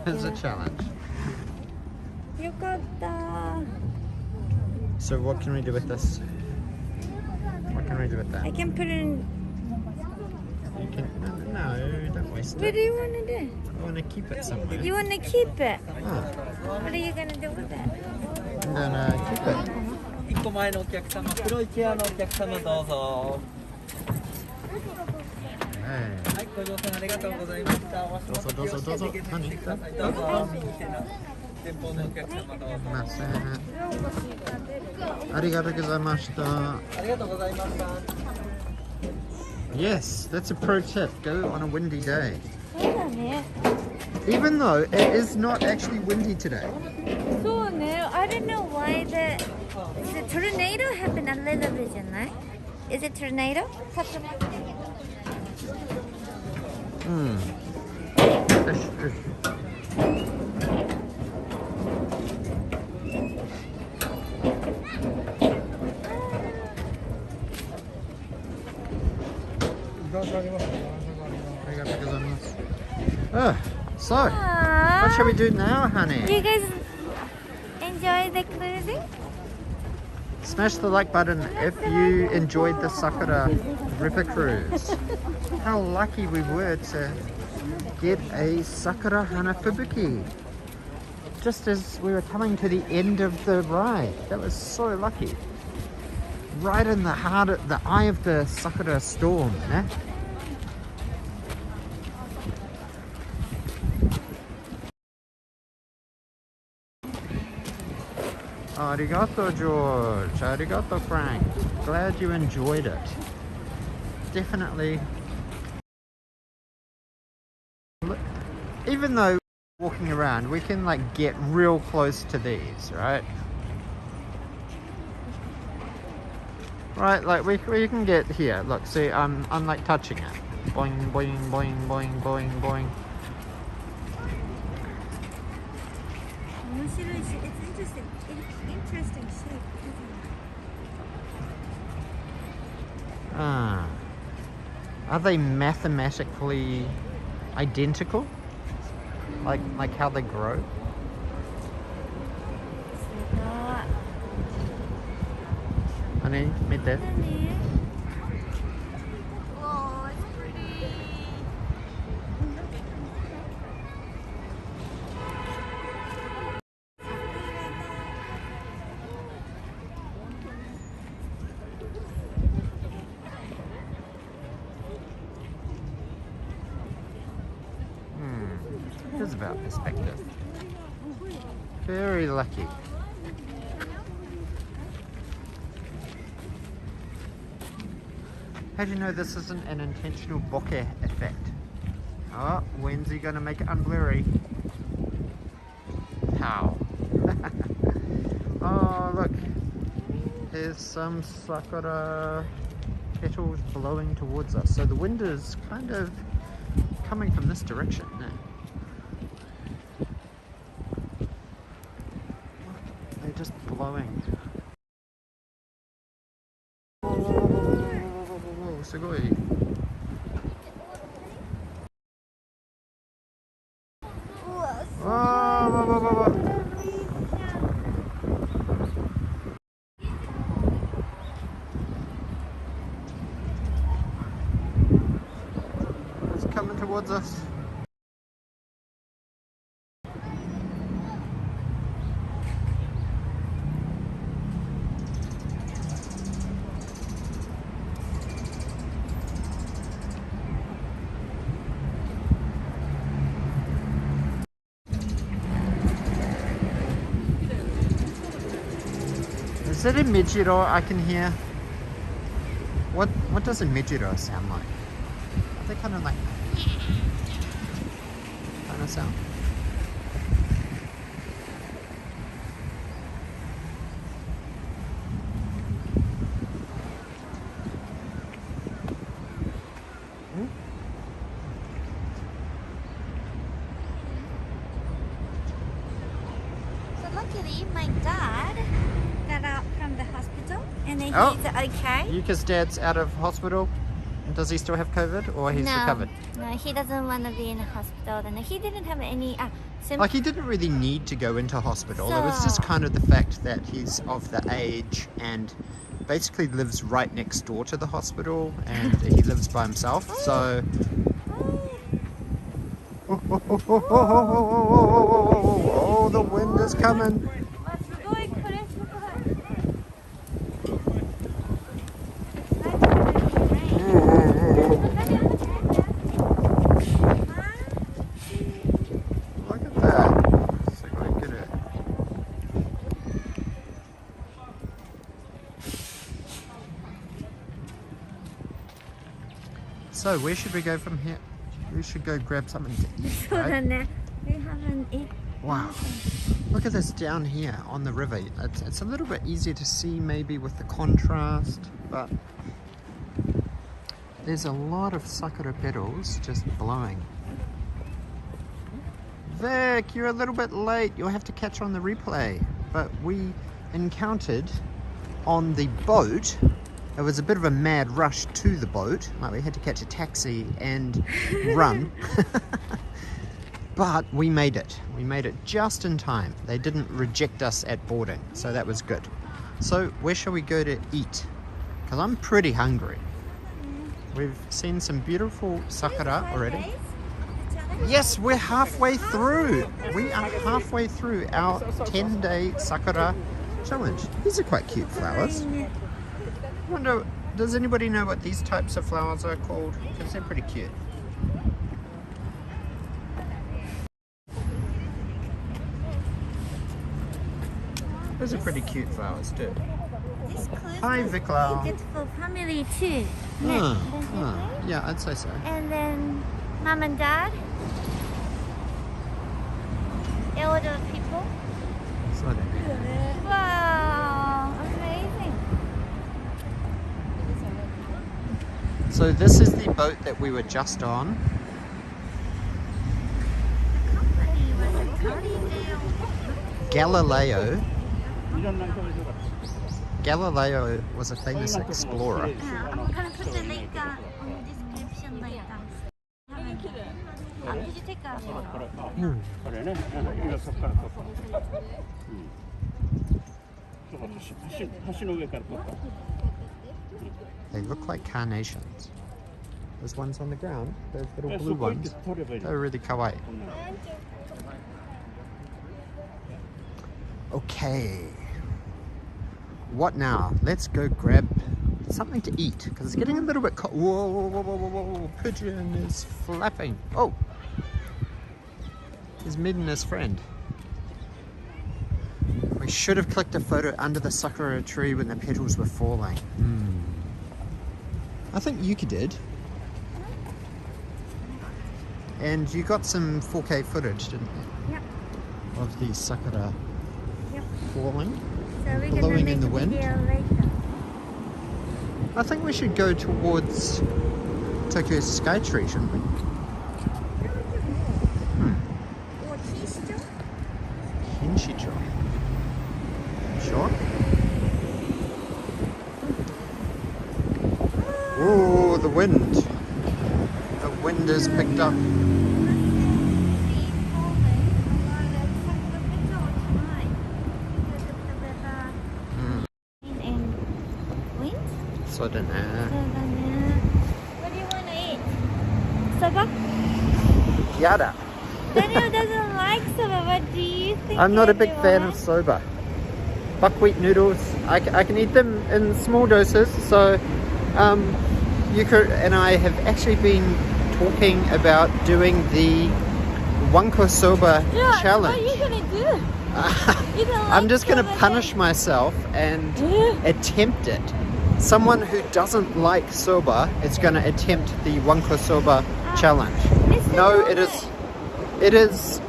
It's a challenge. よかった. So what can we do with this? What can we do with that? I can put it in. You can, no, don't waste What do it. you want to do? I want to keep it somewhere. You want to keep it? Oh, What are you going to do with that? I'm gonna keep it. 1個前のお客様、黒いチェアのお客様どうぞ。 Hey. はい、ご乗船ありがとうございました。お足元気をつけて行ってください。どうぞ。右手の前方のお客様どうぞ。 Arigatou gozaimashita. ありがとうございました。 Yes, that's a pro tip. Go on a windy day. そうだね。 Even though it is not actually windy today. そうね。I don't know why the tornado happened a little bit じゃない? Is it tornado? Hmm. Oh, so what shall we do now, honey? You guys enjoy the cruising? Smash the like button if you enjoyed the Sakura River Cruise. How lucky we were to get a Sakura Hanafubuki just as we were coming to the end of the ride. That was so lucky. Right in the heart of the eye of the Sakura storm, eh? Arigato, George. Arigato, Frank. Glad you enjoyed it. Definitely. Even though walking around, we can like get real close to these, right? Right, like we can get here. Look, see, I'm like touching it. Boing, boing, boing, boing, boing, boing. It's interesting. Interesting shape, isn't Ah, are they mathematically identical? Like how they grow? it? Not. Honey, meet that. Oh, it's pretty. It is about perspective. Very lucky. How do you know this isn't an intentional bokeh effect? Oh, when's he gonna make it unblurry? How? Oh, look. There's some sakura petals blowing towards us. So the wind is kind of coming from this direction. They're just blowing. Oh, sugoi. Whoa, whoa, whoa, whoa, whoa. It's coming towards us. that a Mejiro I can hear? What does a Mejiro sound like? Are they kind of like kind of sound? So luckily, my dad got out from the hospital and then Oh. he's okay. Yuka's dad's out of hospital. Does he still have COVID or he's recovered? No, he doesn't want to be in the hospital. And he didn't have any symptoms. Like he didn't really need to go into hospital. It was just So- kind of the fact that he's of the age and basically lives right next door to the hospital and he lives by himself. So oh, the wind is coming. Look at that. Let's see if I can get it. So where should we go from here? We should go grab something to eat, right? We haven't eaten. Wow. Look at this down here on the river. It's a little bit easier to see maybe with the contrast, but there's a lot of sakura petals just blowing. Vic, you're a little bit late. You'll have to catch on the replay. But we encountered on the boat, it was a bit of a mad rush to the boat. Like we had to catch a taxi and run. But we made it. We made it just in time. They didn't reject us at boarding, so that was good. So where shall we go to eat? Because I'm pretty hungry. We've seen some beautiful sakura already. Yes, we're halfway through. We are halfway through our 10-day sakura challenge. These are quite cute flowers. I wonder, does anybody know what these types of flowers are called? Because they're pretty cute. Those are pretty cute flowers too. This close Hi, was Viklau. good for family too. Yeah, I'd say so. And then mom and dad, elder people. So then. Wow, amazing. So this is the boat that we were just on. The company was Galileo. Galileo was a famous explorer. I'm gonna put the link on the description later. Did you take a photo? これね、今そこから撮った。橋の上から撮った。 They look like carnations. There's ones on the ground, those little blue ones. They're really kawaii. Okay. What now? Let's go grab something to eat because it's getting a little bit cold. Whoa, whoa, whoa, whoa, whoa, whoa, pigeon is flapping. Oh, he's meeting his friend. We should have clicked a photo under the sakura tree when the petals were falling. I think Yuka did. And you got some 4K footage, didn't you? Yep. Of the sakura Yep. falling. So we're Blowing gonna in make the a wind? video later. I think we should go towards Tokyo Skytree, shouldn't we? Or Kinshicho? Kinshicho. Sure. Oh, the wind. The wind has picked up. So then, What do you want to eat? Soba? yada. Daniel doesn't like soba. What do you think? I'm not a big fan everyone? of soba. Buckwheat noodles, I can eat them in small doses. So Yuka and I have actually been talking about doing the Wanko Soba challenge. What are you gonna do? I'm just going to punish myself and attempt it. Someone who doesn't like soba is going to attempt the Wanko soba challenge. No, it is. It is.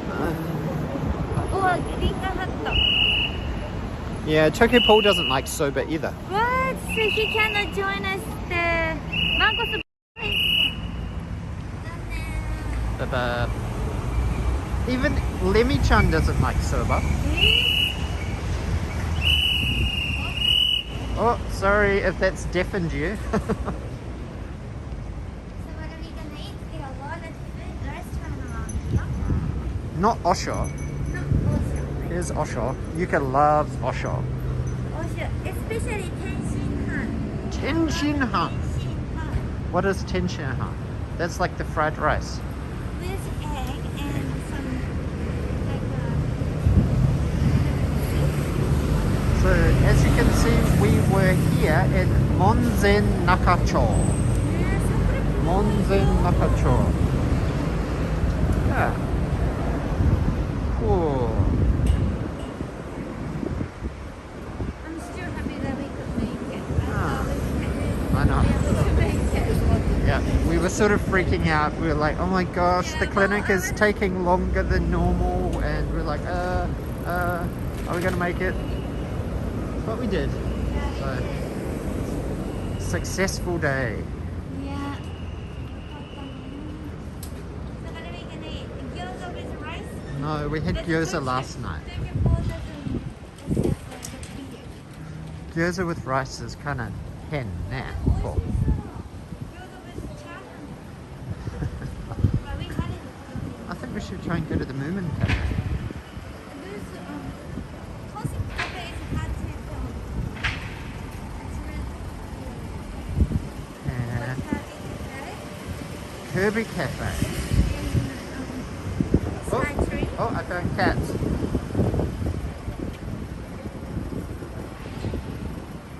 Yeah, Tokyo Paul doesn't like soba either. What? So he cannot join us the mango soba. Even Lemmy-chan doesn't like soba. Oh, sorry if that's deafened you. So what are we gonna eat? There are a lot of food restaurants around here. Not Osho. No, Osho. Here's Osho. Yuka loves Osho. Osho, especially Tenshinhan. Tenshinhan. Tenshinhan. What is Tenshinhan? That's like the fried rice. With egg and some So as you can see, we were here in Monzen Nakacho. Monzen Nakacho. Yeah. Cool. I'm still happy that we could make it. I know. Yeah, we were sort of freaking out. We were like, oh my gosh, the clinic is taking longer than normal, and we're like, are we gonna make it? But we did. So, successful day. Yeah. So what are we gonna eat? Gyoza with rice? No, we had gyoza last night. Gyoza with rice is kind of hen now. Cool. I think we should try and go to the Moomin Cafe. Kirby Cafe. Oh, I found cats.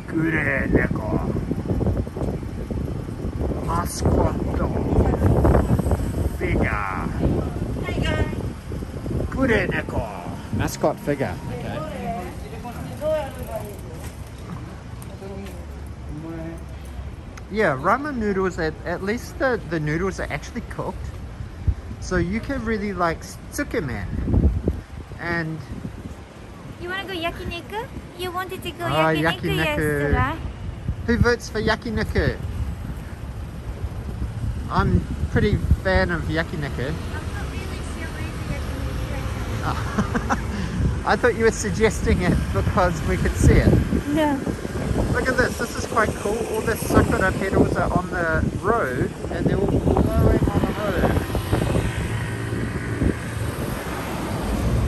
Kure neko. Mascot. Figure. Kure neko. Mascot figure. Okay. Yeah, ramen noodles, at least the noodles are actually cooked. So Yuka really likes tsukemen. And you wanna go yakiniku? You wanted to go yakiniku. yakiniku yesterday. Who votes for yakiniku? I'm pretty fan of yakiniku. I'm not really sure where the yakiniku I thought you were suggesting it because we could see it. is. No. Look at this is quite cool. All the sakura petals are on the road and they're all blowing on the road.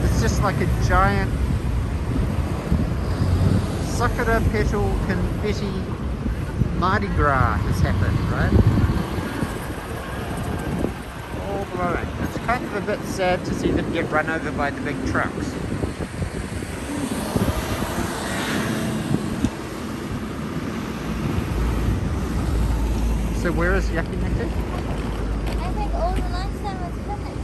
It's just like a giant sakura petal confetti Mardi Gras has happened, right? All blowing. It's kind of a bit sad to see them get run over by the big trucks. So where is yakiniku? I think all the lunchtime was finished.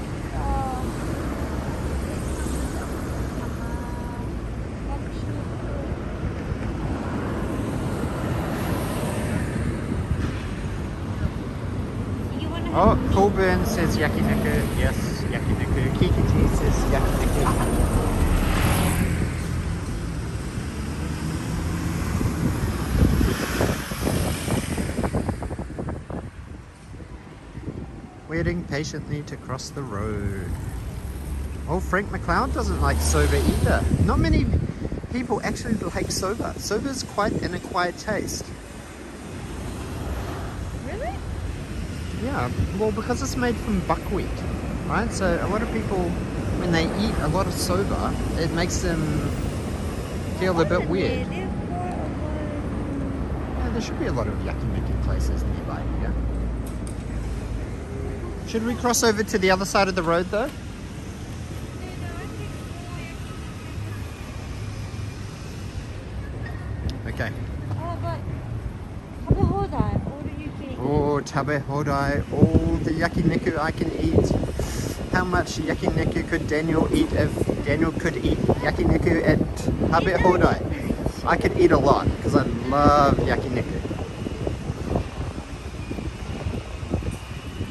Oh, Colburn says yakiniku. Yes, yakiniku. Kikiti says yakiniku. Waiting patiently to cross the road. Oh, Frank McLeod doesn't like soba either. Not many people actually like soba. Soba is quite an acquired taste. Really? Yeah, well, because it's made from buckwheat, right? So a lot of people, when they eat a lot of soba, it makes them feel a bit weird. Yeah, there should be a lot of yakiniku places nearby here. Should we cross over to the other side of the road though? Okay. Oh, but tabe hodai, all the Oh, tabe hodai, all the yakiniku I can eat. how much yakiniku could Daniel eat if Daniel could eat yakiniku at Habe Hodai. I could eat a lot because I love yakiniku.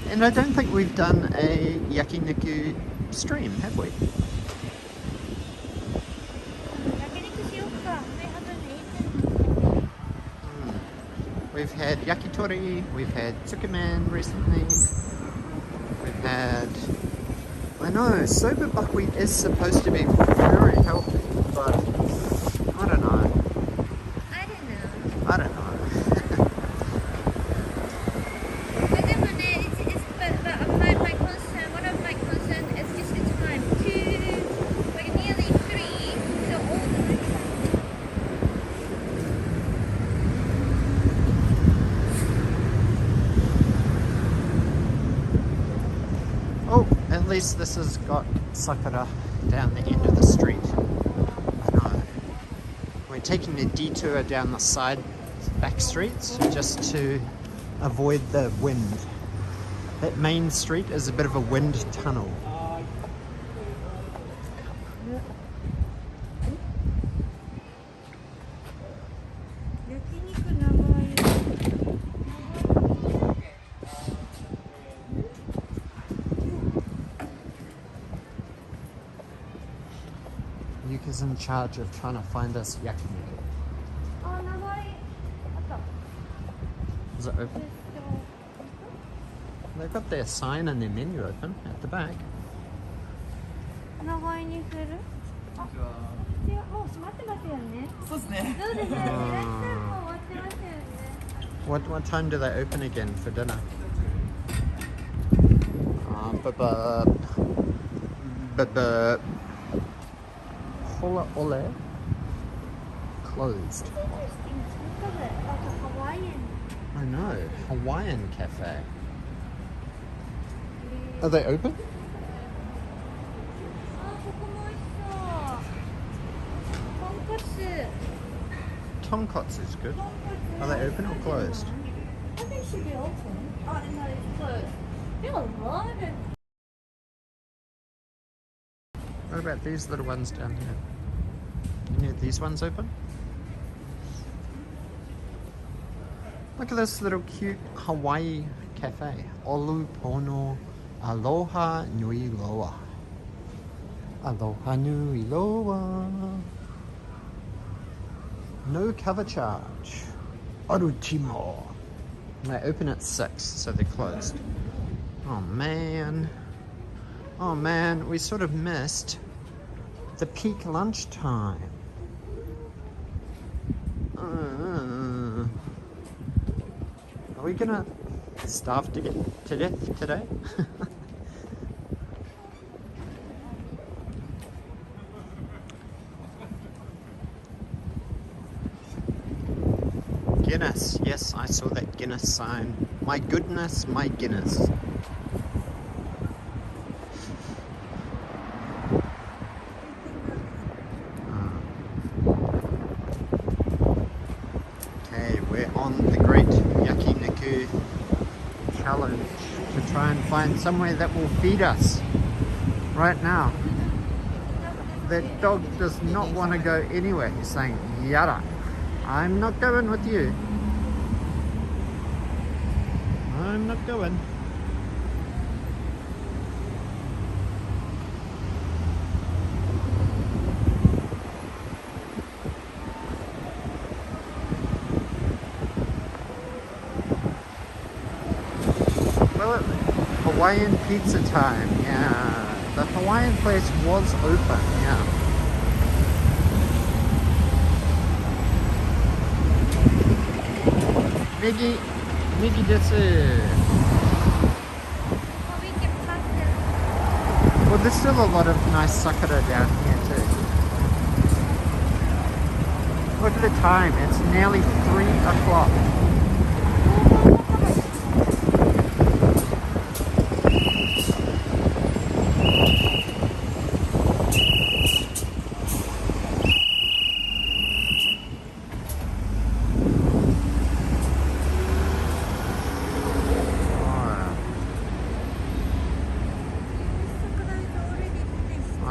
And I don't think we've done a yakiniku stream, have we? We've had yakitori, we've had tsukemen recently, we've had... I know, soba buckwheat is supposed to be very healthy, but I don't know. I don't know. One of my concerns is just the time. 2, like nearly 3, so all the Oh, at least this has got Sakura down the end of the street. I know. We're taking a detour down the side back streets just to avoid the wind. That main street is a bit of a wind tunnel. Yuka's in charge of trying to find us yakiniku. Is it open? They've got their sign and their menu open at the back. What time do they open again for dinner? Hola ole. Closed. I know, Hawaiian Cafe. Are they open? Tonkotsu is good. Are they open or closed? I think it should be open. Oh, no, it's closed. They have a lot of... What about these little ones down here? Any of these ones open? Look at this little cute Hawaii cafe. Olu Pono Aloha Nui Loa. Aloha Nui Loa. No cover charge. Aruchimo. They open at 6, so they're closed. Oh man. Oh man, we sort of missed the peak lunchtime. Are we gonna starve to get to death today? Guinness, yes, I saw that Guinness sign. My goodness, my Guinness. Okay, we're on the Great Yakiniku Challenge to try and find somewhere that will feed us right now. That dog does not want to go anywhere. He's saying, yada. I'm not going with you. I'm not going. Well, Hawaiian pizza time, yeah. The Hawaiian place was open, yeah. Migi desu. Well, there's still a lot of nice sakura down here too. Look at the time, it's nearly 3 o'clock.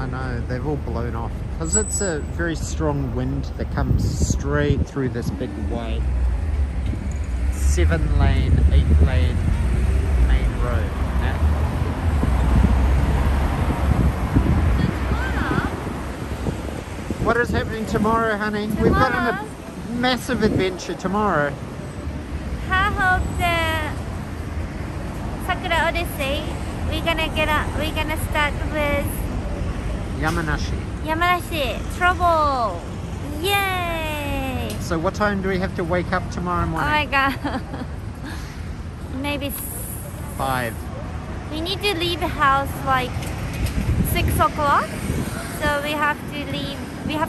I know, they've all blown off. Because it's a very strong wind that comes straight through this big wide 7-lane, 8-lane main road. Yeah? What is happening tomorrow, honey? We've got a massive adventure tomorrow. Half of the Sakura Odyssey, we're gonna start with Yamanashi. Trouble. Yay! So what time do we have to wake up tomorrow Oh morning? my god. Maybe 5. we need to leave the house like 6 o'clock. So we have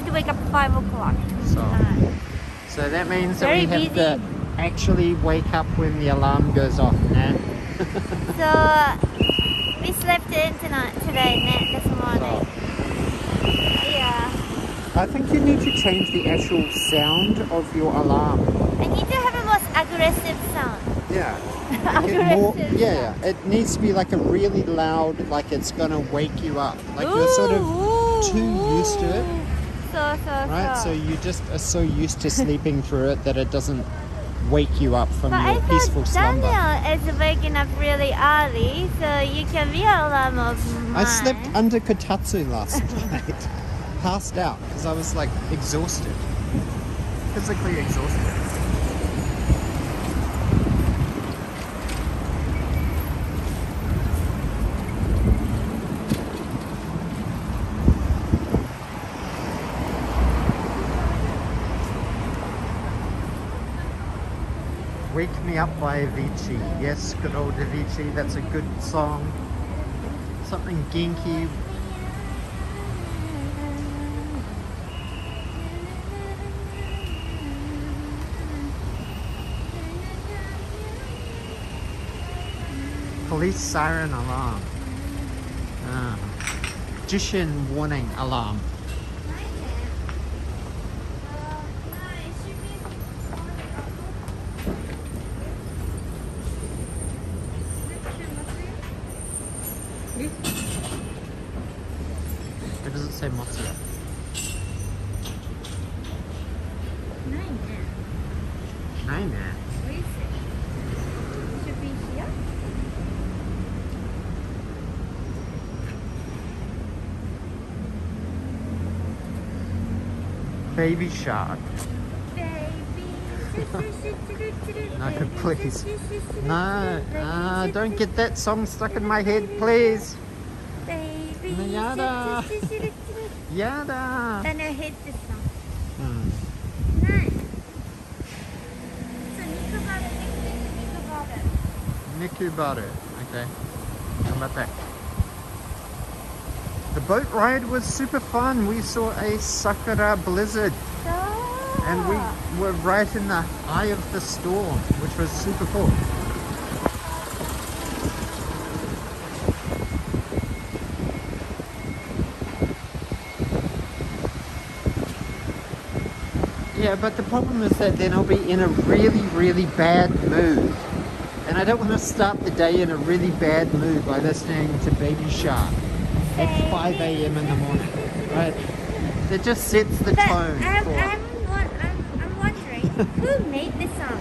to wake up 5 o'clock. So that means that Very we have busy. to actually wake up when the alarm goes off, nah? So we slept in today, this morning. Yeah. I think you need to change the actual sound of your alarm. I need to have a more aggressive sound. Yeah. Aggressive Yeah. It needs to be like a really loud, like it's gonna wake you up. Like you're sort of too used to it, right? So you just are so used to sleeping through it that it doesn't wake you up from But your I peaceful thought slumber. Daniel is waking up really early, so you can be an alarm of mine. I slept under kotatsu last night. Passed out because I was like exhausted. Physically exhausted. Wake Me Up by Avicii. Yes, good old Avicii. That's a good song. Something Genki. Police siren alarm. Jishin warning alarm. It doesn't say Matsuya. Nine. Should be here. Baby shark. No, please. No, don't get that song stuck in my head, please. Baby. Yada. Yada. Daniel hates this song. Hmm. Nice. So Nikubaru. Okay. How about that? The boat ride was super fun. We saw a Sakura blizzard. And we were right in the eye of the storm, which was super cool. Yeah, but the problem is that then I'll be in a really, really bad mood. And I don't want to start the day in a really bad mood by listening to Baby Shark at 5 a.m. in the morning, right? That just sets the tone. I'm wondering, who made this song?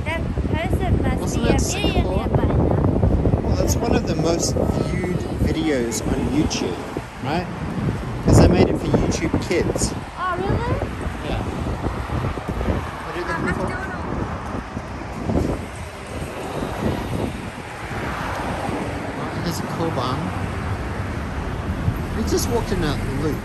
That person must Wasn't be a it Singapore? millionaire by now. Well, it's one of the most viewed videos on YouTube, right? Because they made it for YouTube Kids. Oh, really? Yeah. What are you looking for? Oh, there's a cool barn. We just walked in a loop.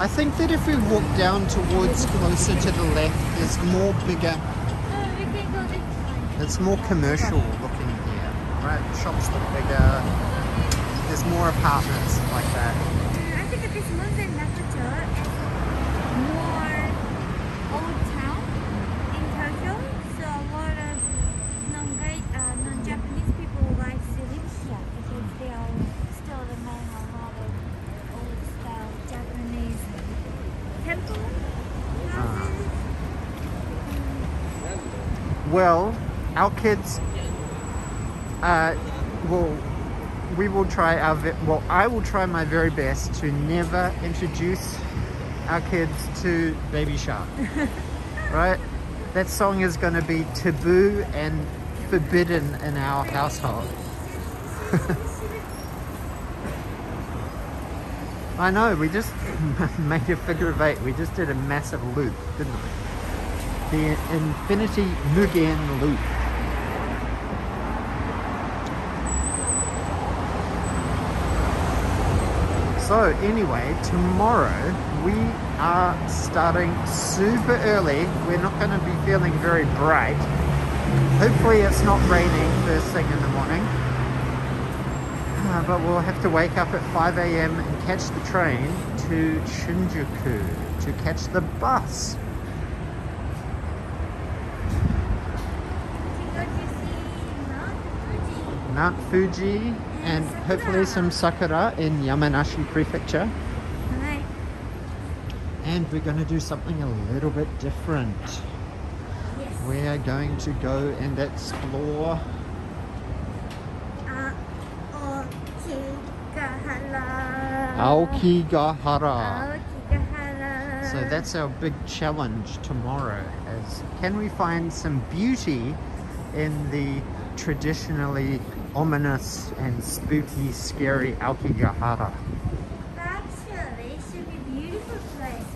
I think that if we walk down towards closer to the left, there's more bigger, We can go this way. it's more commercial looking here, right? Shops look bigger, there's more apartments like that. I think this Monzen Nakacho is more old town in Tokyo, so a lot of non-Japanese people like to live here because they are still remain a lot of old style Japanese temple houses. Well, our kids will we will try our well, I will try my very best to never introduce our kids to Baby Shark. Right? That song is going to be taboo and forbidden in our household. I know, we just made a figure of 8. We just did a massive loop, didn't we? The Infinity Mugen loop. So anyway, tomorrow we are starting super early. We're not going to be feeling very bright. Hopefully it's not raining first thing in the morning. But we'll have to wake up at 5 a.m. and catch the train to Shinjuku to catch the bus. Mount Fuji and hopefully some sakura in Yamanashi Prefecture. And we're going to do something a little bit different. Yes. We are going to go and explore Aokigahara. So that's our big challenge tomorrow, is can we find some beauty in the traditionally ominous and spooky, scary Aokigahara. Actually, it should be a beautiful place.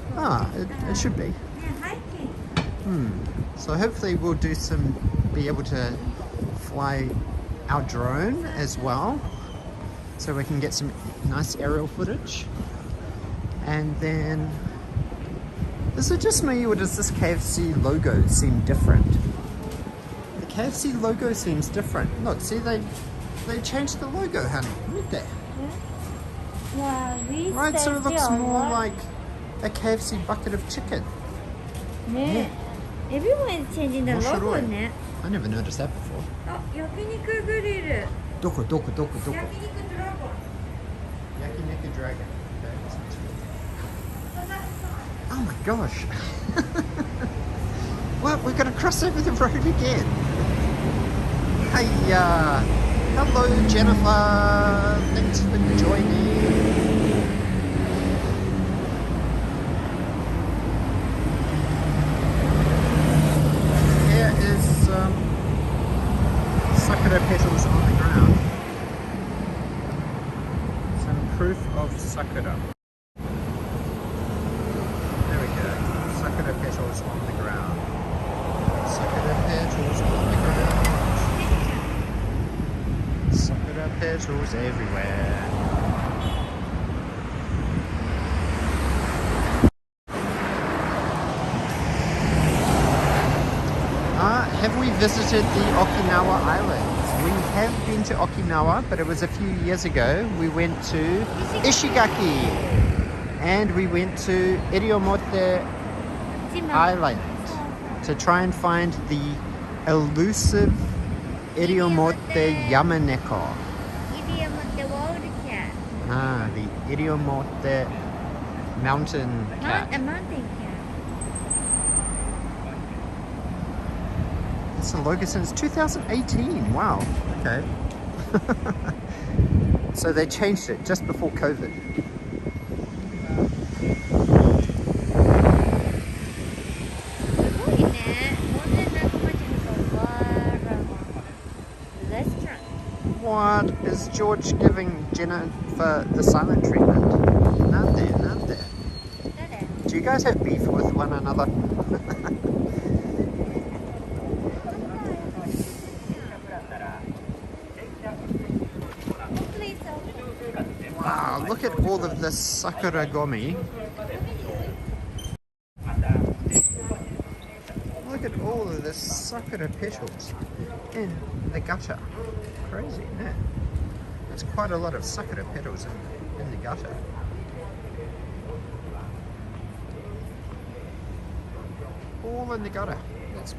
It should be. Yeah, hiking. So hopefully we'll be able to fly our drone as well, so we can get some nice aerial footage. And then, is it just me or does this KFC logo seem different? The KFC logo seems different. Look, see, they changed the logo, honey. Look there. Yeah, Right, so it looks more like a KFC bucket of chicken. Yeah. Everyone is changing the logo, I never noticed that before. Oh, yakiniku grill. Doko. Yakiniku dragon. Yakiniku dragon. Oh my gosh. Well, we've got to cross over the road again. Hey, hello Jennifer. Thanks for joining. Here is sakura petals on the ground. Some proof of sakura. There we go. Sakura petals on the ground. Sakura petals on the ground. Sakura petals everywhere. Have we visited the Okinawa Islands? We have been to Okinawa, but it was a few years ago. We went to Ishigaki and we went to Iriomote Island to try and find the elusive Iriomote Yamaneko. Iriomote wild cat. The Iriomote mountain cat. A mountain cat. It's a logo since 2018. Wow. Okay. So they changed it just before COVID. What is George giving Jennifer the silent treatment? Not there. Do you guys have beef with one another? Wow, look at all of this sakura gomi. Look at all of this sakura petals in the gutter. Crazy, isn't it? There's quite a lot of sakura petals in the gutter. All in the gutter. There's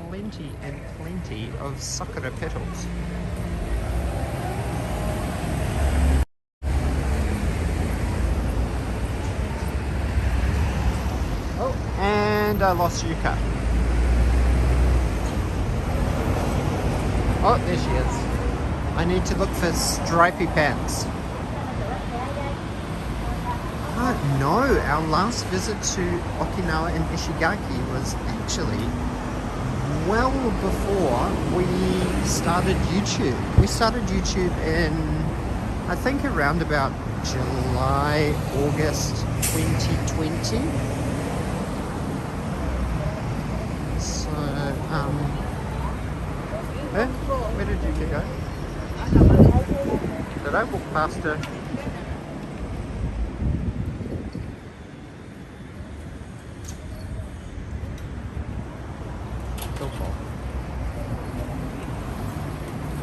plenty and plenty of sakura petals. Oh, and I lost Yuka. Oh, there she is. I need to look for stripy pants. No, our last visit to Okinawa and Ishigaki was actually well before we started YouTube. We started YouTube in, I think, around about July, August 2020. So, where did Yuka go? Did I walk past her?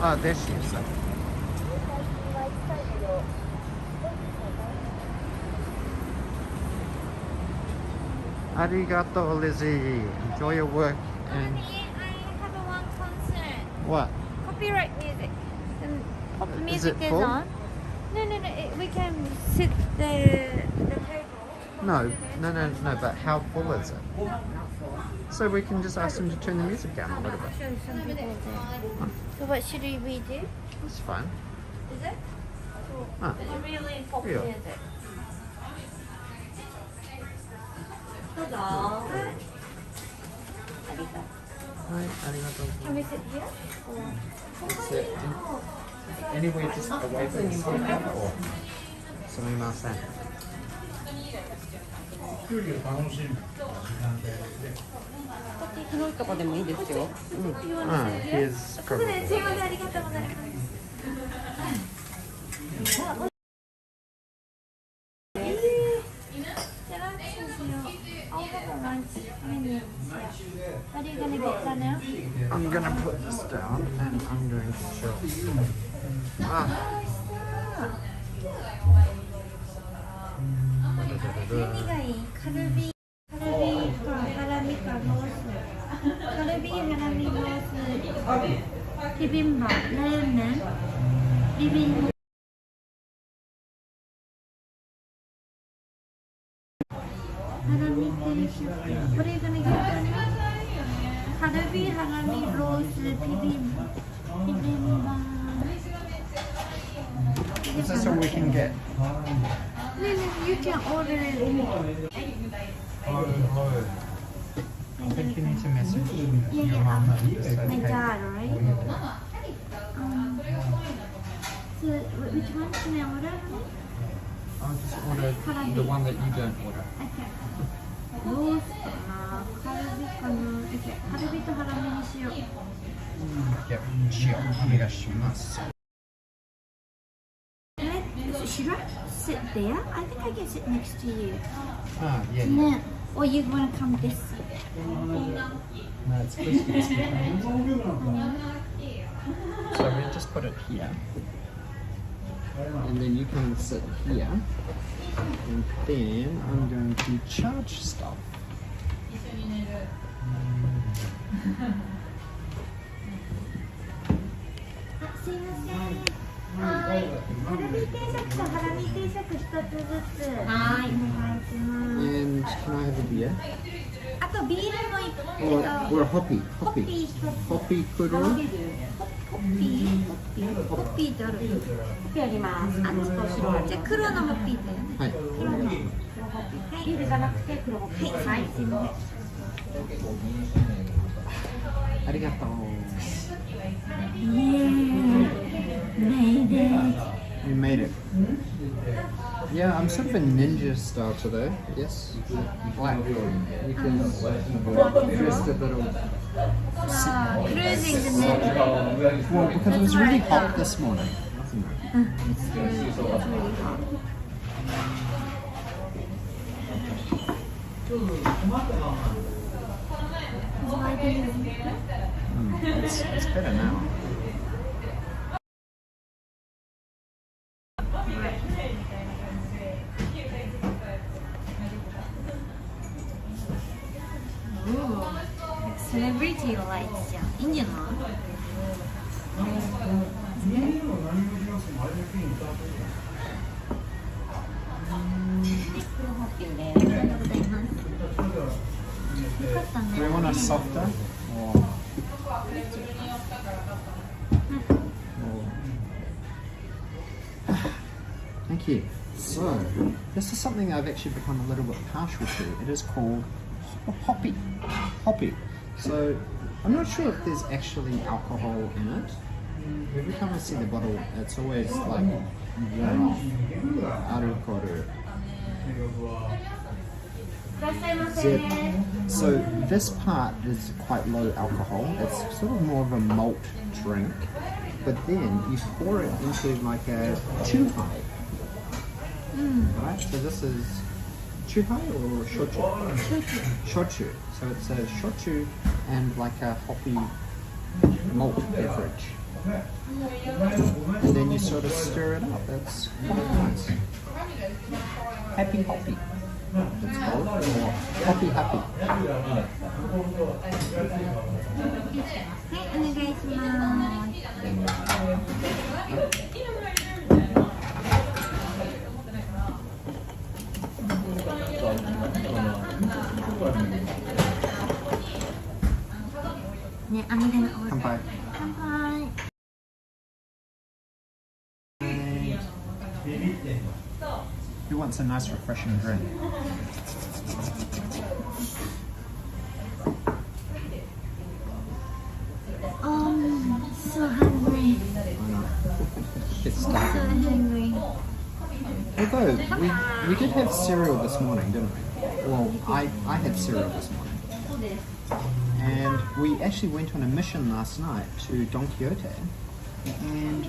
Oh, there she is. Arigato, Lizzie. Enjoy your work. And I have one concern. what? Copyright music. The Is music it is full? on. No. We can sit the table. No. But how full is it? So we can just ask them to turn the music down a little bit. Show some people there. So what should we do? That's fine. Is it? Ah. Is it really pop Yeah. music? Hi, arigato. Can we sit here? Sit anywhere just away from the speaker or sumimasen. Here's probably. すいません、ありがとうございます。I'll have a lunch menu. What are you gonna get done now? I'm gonna put this down and I'm going to chill. Ah. Bibimbap, ramen, bibimbap. What are you gonna get done now? Karabi, harami, roast, bibimbap. Is this all we can get? No, you can order it. I think you need to message Yeah, your mum and just say, my hey, dad, right? So which one can I order? I'll just order the one that you don't order. Okay. Roast かな、カルビかな。Okay, カルビとハラミにしよう。Yep, chill. お願いします. Should I sit there? I think I can sit next to you. Ah, yeah. No. Or you want to come this way? No, it's supposed to be behind. So we just put it here. And then you can sit here. And then I'm going to charge stuff. And can I have a beer? Or hoppy. Hoppy kuro? ホッピーとある。ホッピーあります。あと白。じゃあ黒のホッピーだよね。はい。黒のホッピー。はい。ビールじゃなくて黒ホッピー。はい。すいません。ありがとう。Made it. You made it. Yeah, I'm sort of a ninja style today. Yes. Black. Because just a little. Cruising the net. Well, because it was really hot this morning. It's really hot. It's better now. Celebrity lights じゃん。いいんじゃない？黒ホッピーで。ありがとうございます。よかったね。 Do you want a softer? Or Thank you. So, this is something I've actually become a little bit partial to. It is called hoppy. Hoppy. So, I'm not sure if there's actually alcohol in it. Every time I see the bottle, it's always like warm. Arukoru. Zip. So this part is quite low alcohol. It's sort of more of a malt drink. But then you pour it into like a chuhai. Right? So this is chuhai or shochu? Shochu. So it's a shochu and like a hoppy malt beverage. And then you sort of stir it up. That's quite nice. Happy hoppy. It's called. Or hoppy happy. はい、お願いしますね、あみだの乾杯。乾杯 Who wants a nice refreshing drink? So hungry. Get So started. hungry. Although, we did have cereal this morning, didn't we? Well, I had cereal this morning. And we actually went on a mission last night to Don Quixote. And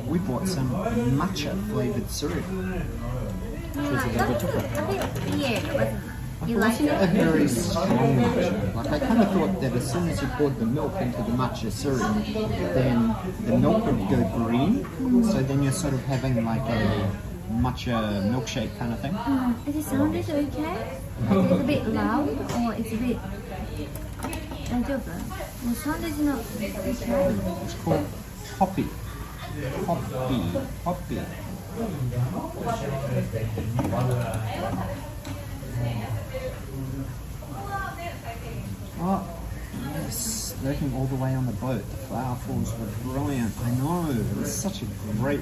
we bought some matcha flavoured cereal. Which was a little bit different. A bit weird, wasn't it? You It like wasn't it? a very strong matcha. Like I kind of thought that as soon as you poured the milk into the matcha cereal, then the milk would go green. So then you're sort of having like a matcha milkshake kind of thing. Is it sounded okay? Like it's a bit loud or it's a bit... 大丈夫? The sound is not okay. It's called hoppy. Hoppy. Hoppy. Oh, yes. Lurking all the way on the boat. The flower falls were brilliant. I know. It was such a great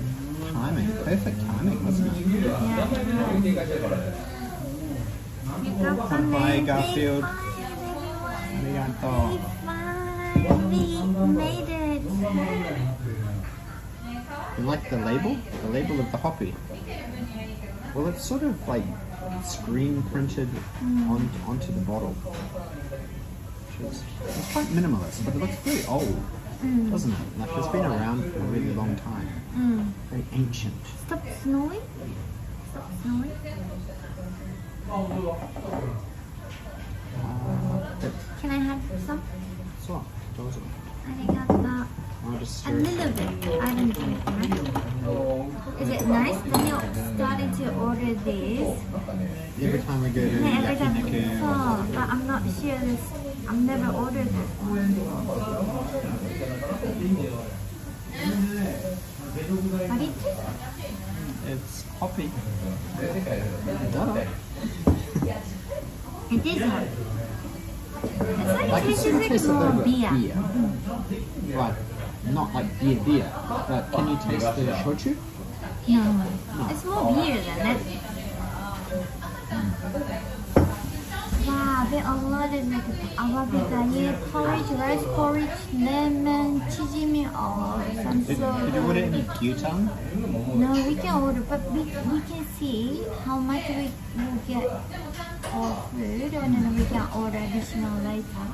timing. Perfect timing, wasn't it? Bye, Garfield. Arigato. We made it. You like the label? The label of the hoppy? Well, it's sort of like screen printed onto the bottle. It's quite minimalist, but it looks very old, doesn't it? Like it's been around for a really long time. Very ancient. Stop snowing. Stop snowing. Can I have some? So, those are. Arigato. I'll just A stir it. little bit. I don't drink much. Is it nice? Daniel started to order this. Every time we go to Every time. yakiniku, So, but I'm not sure this. I've never ordered this one. What is it? it's hoppy. Duh. It is hot. It's like Like it it tastes sort of like tastes a more little bit beer. Right. Not like beer, but can you taste the shochu? No. It's more beer than that. Wow, there are a lot of like awabi porridge, rice porridge, lemon, chijimi, or some Did sort you order of... any gyutan? No, we can order, but we can see how much we will get for food, and then we can order additional later.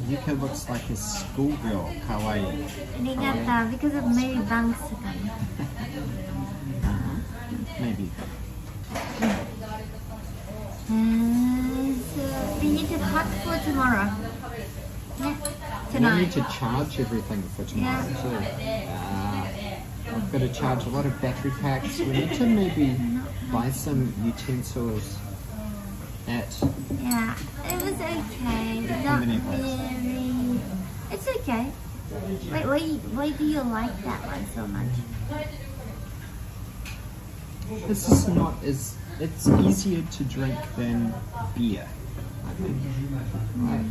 Yuka looks like a schoolgirl, kawaii. Arigato, because of Mary Banks. Maybe. So we need to pack for tomorrow. Yeah, We tonight. need to charge everything for tomorrow Yeah. too. I've got to charge a lot of battery packs. We need to maybe buy some utensils at... Yeah, it was okay. Not many parts? very... It's okay. Wait, why do you like that one so much? This is not as... It's easier to drink than beer, I think. Right.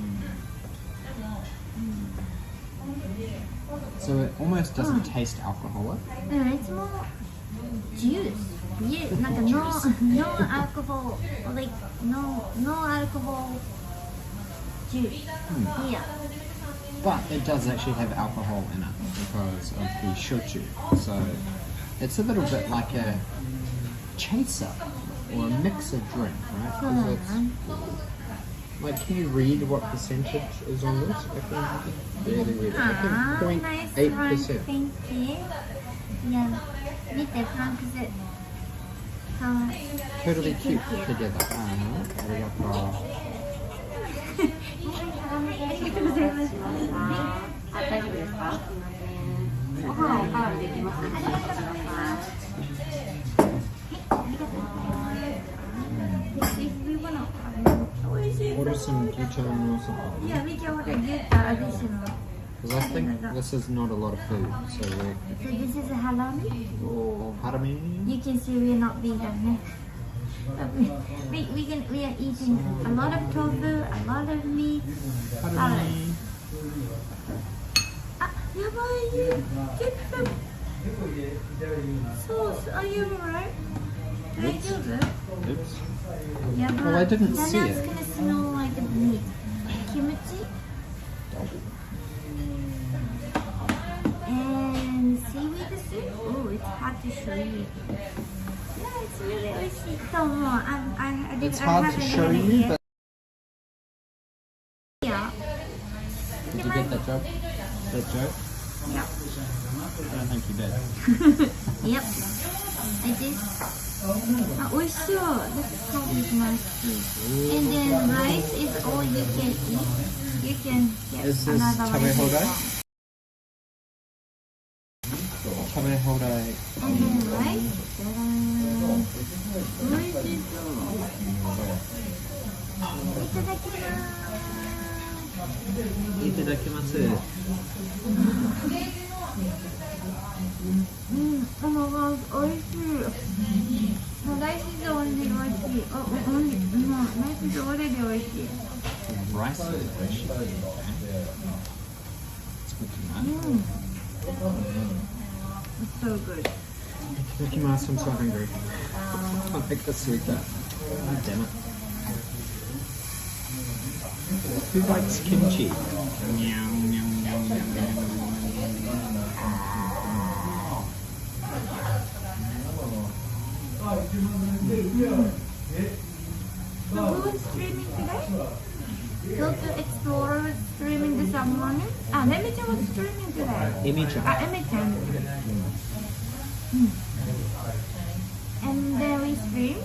So it almost doesn't taste alcoholic. No, it's more juice. Yeah, なんか no alcohol, like no alcohol juice. Yeah. But it does actually have alcohol in it because of the shochu. So it's a little bit like a chaser or a mixer drink, right? そうなんだ。 Like, can you read what percentage is on this? I can barely read it. I think Nice 0.8%. Thank you. Yeah. 見て、フランクス。かわいい。 Totally cute together. ありがとう。ありがとうございます。大丈夫ですか？ご飯おかわりできます。ありがとうございます。Order some gyucha and also. Yeah, we can order gyucha additional. Because I think this is not a lot of food, so So this is a halami. oh, harami. You can see we're not vegan. We are eating a lot of tofu, a lot of meat, salad. Harami. Ah, yabai, get the sauce. Are you alright? Can I do that? Oops. Yeah, but Well, I didn't see then it. it's gonna smell like meat. Kimchi and seaweed soup. Oh, it's hard to show you. Yeah, it's really oishi. So, It's hard to show you, but yeah. did you get that joke? That joke? Yep. I don't think you did. Yep. I did. Oishi. This is how it's nice too. And then rice is all you can eat. You can get Is this another tabe rice. hodai? Tabe hodai. And then rice. Ta-da. Oishi. Itadakimasu. Oh my god, oishi. No, rice is already oishi. No, rice is already oishi. Rice is fresh. It's good to know. It's so good. Itadakimasu, I'm so hungry. I'll make this sweet though. Oh, damn it. Who likes kimchi? Meow, meow, meow, meow, meow. So who's streaming today? Tokyo Explorer is streaming this morning. Ah, Emi-chan was streaming today. Emi-chan. Ah, Emi-chan. And then we stream.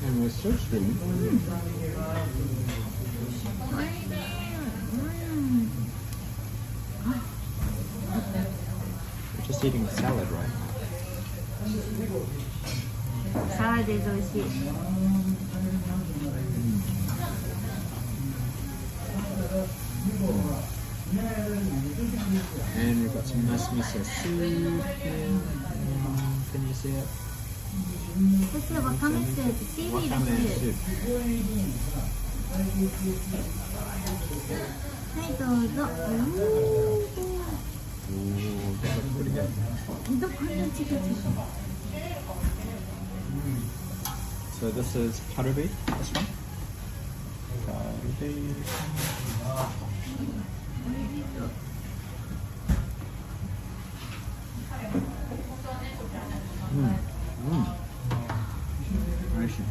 And we're still streaming. We're just eating salad right now. Salad is oishi. And we've got some nice miso soup here. Can you see it? This is wakame soup, seaweed Wakame soup. soup. はい、どうぞ。Ooh, that looks pretty good. どこに違う。 So this is karubi, this one. Karubi. Oishi.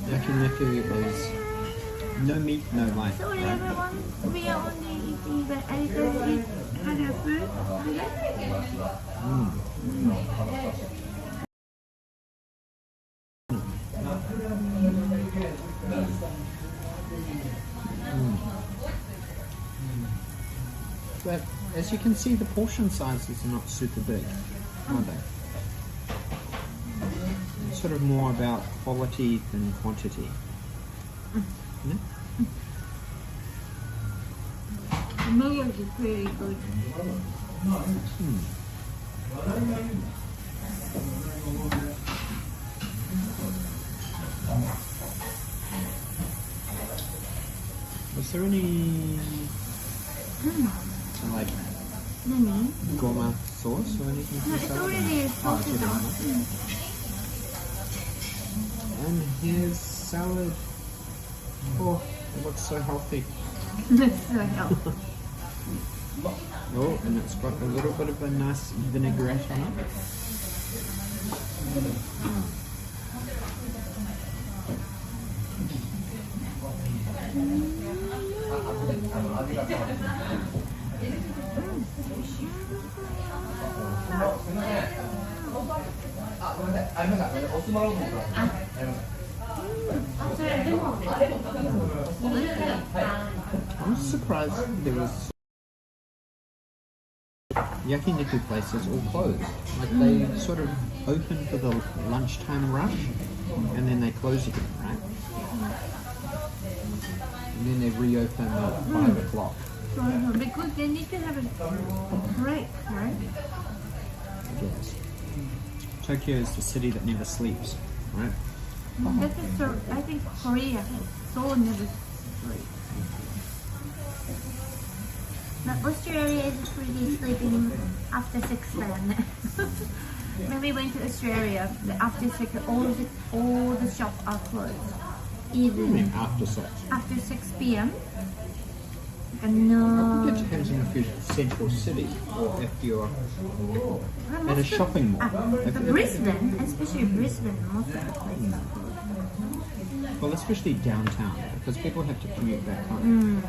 Yakiniku is no meat, no life. Sorry Right? everyone, we are only eating the edible other food. But as you can see, the portion sizes are not super big, are they? It's sort of more about quality than quantity. No? The noodles is pretty good. Was there any like Nani? gourmet sauce or anything? No, it's already salted on. And here's salad. Oh, it looks so healthy. It's so healthy. Oh, and it's got a little bit of a nice vinaigrette on it. I'm surprised there was yakiniku places all closed. Like they sort of open for the lunchtime rush and then they close again, right? And then they reopen at 5 o'clock. Because they need to have a break, right? I guess. Tokyo is the city that never sleeps, right? That is so, I think Korea, Seoul never sleeps. But Australia is really sleeping after 6 then. When we went to Australia, after 6, all the shops are closed. Even After 6. after 6 p.m. No. It depends on if you're central city or if you're at a shopping mall. Brisbane, especially Brisbane, most of the places are closed. Well, especially downtown, because people have to commute back home.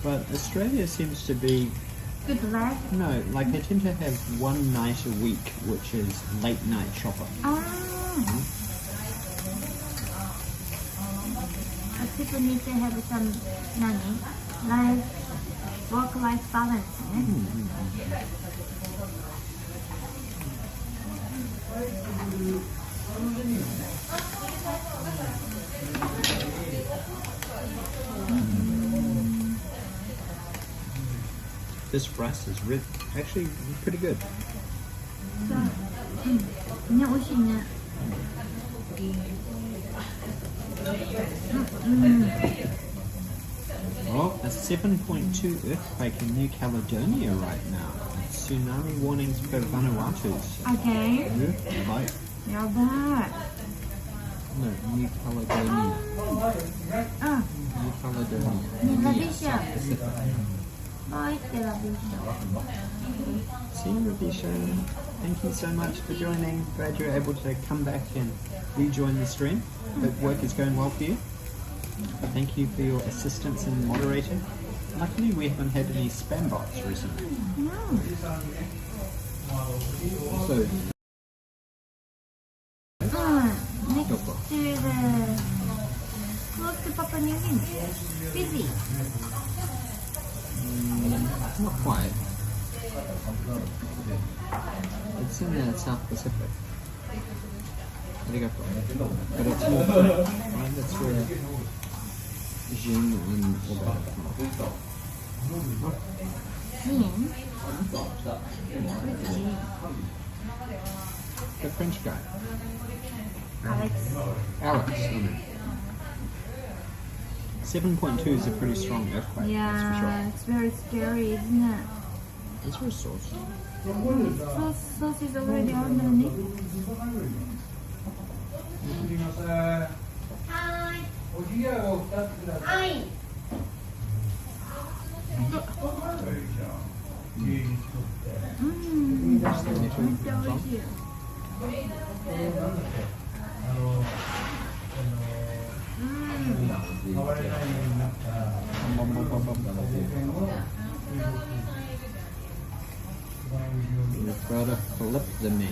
But Australia seems to be, Good life. no, like they tend to have one night a week, which is late night shopping. But people need to have some work-life balance. This rice is actually pretty good. Well, a 7.2 earthquake in New Caledonia right now. Tsunami warnings for Vanuatu's. Okay. Like, Yabai. no, New Caledonia. Ah, New Caledonia. Ravisha. Pacific. Bye, Ravisha. See you, Ravisha. Thank you so much for joining. Glad you're able to come back and rejoin the stream. Hope work is going well for you. Thank you for your assistance in moderating. Luckily, we haven't had any spam bots recently. So, Next to the close to Papua New Guinea. Fiji. not quite. It's in the South Pacific. But it's more right? That's where Jin and all that come from. Jin? The French guy. Alex. Alex, I mean. 7.2 is a pretty strong earthquake, that's for sure. Yeah, it's very scary, isn't it? It's very source. Sauce is already underneath. That's the initial drum. We've got to flip the meat.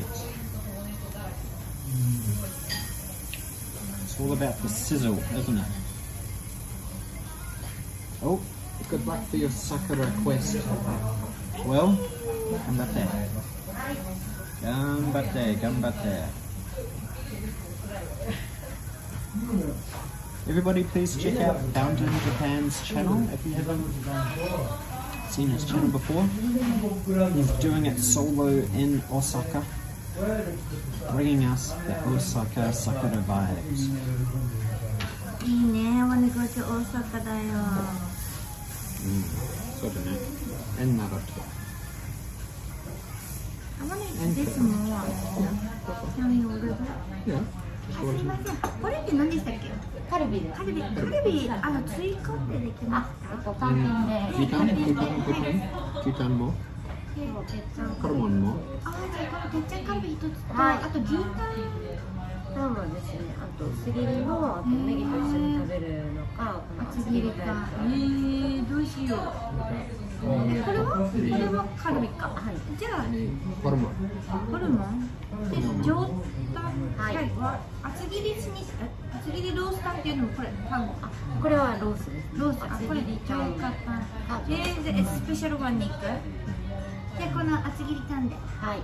It's all about the sizzle, isn't it? Oh, good luck for your Sakura quest. Well, ganbatte. Ganbatte, ganbatte. Everybody please check out Bound in Japan's channel if you haven't seen his channel before. He's doing it solo in Osaka bringing us the Osaka Sakura vibes. いいね、I wanna go to Osaka だよ。そうだね。And Naruto. I wanna eat this more. Tell me what is it? Yeah. すみません、これって何でしたっけ？カルビです。カルビ、追加ってできますか？単品で。牛タンもホルモンもあー、じゃあこのてっちゃんカルビ一つと、はいあと牛タン。タンはですね、あと薄切りのあとネギと一緒に食べるのか、この厚切りタイプ。どうしよう。これはカルビか。はい。じゃあホルモンホルモンで上タンは厚切り厚切りロースタンっていうのもこれタンゴ。これはロースです。ロース、これで上タン。でスペシャルワンに行く。でこの厚切りタンで。はい。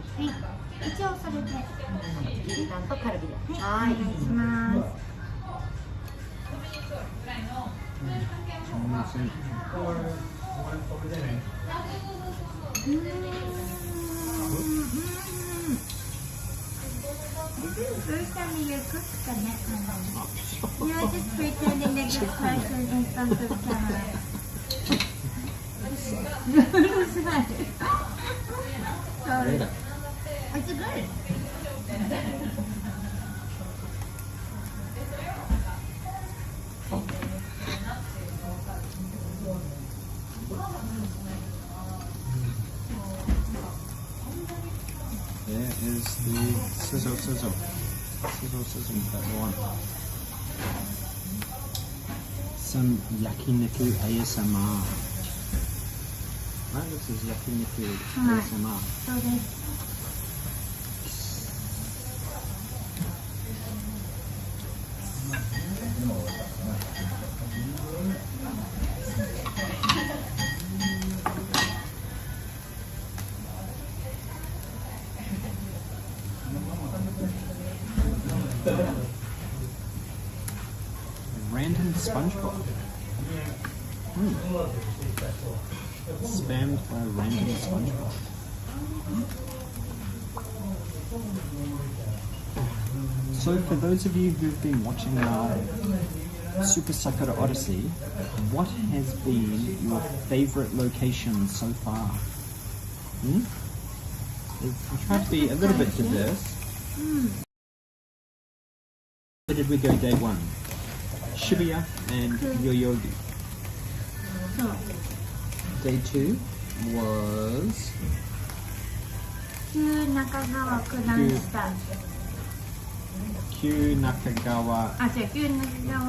一応それで。厚切りタンとカルビです。はい、お願いします。すみません。First time you cook かね。You're just pretending that this person in front of camera. Sorry. It's good. There is the sizzle. Sizzle that one. Some yakiniku ASMR. Right, this is yakiniku ASMR. そうです。Random SpongeBob. Spammed by random SpongeBob. So for those of you who've been watching our Super Sakura Odyssey, what has been your favourite location so far? We tried to be a little bit diverse. Where did we go day one? Shibuya and Yoyogi. Day two was 旧中川九段下。旧中川あ、違う、旧中川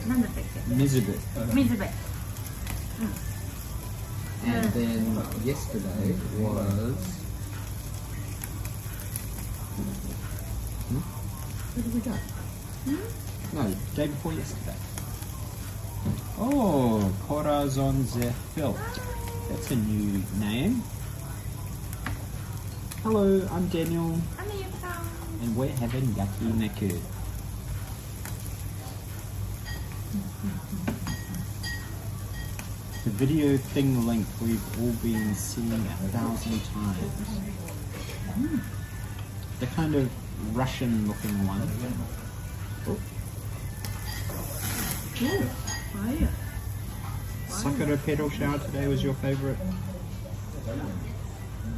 なんだったっけ？水辺。水辺。And then yesterday was where did we go? No, day before yesterday. Oh, Corazon Zerfelt. That's a new name. Hello, I'm Daniel, I'm Yuka. and we're having yakiniku. The video thing link we've all been seeing 1,000 times. The kind of Russian looking one. Oh. Sakura pedal shower today was your favourite?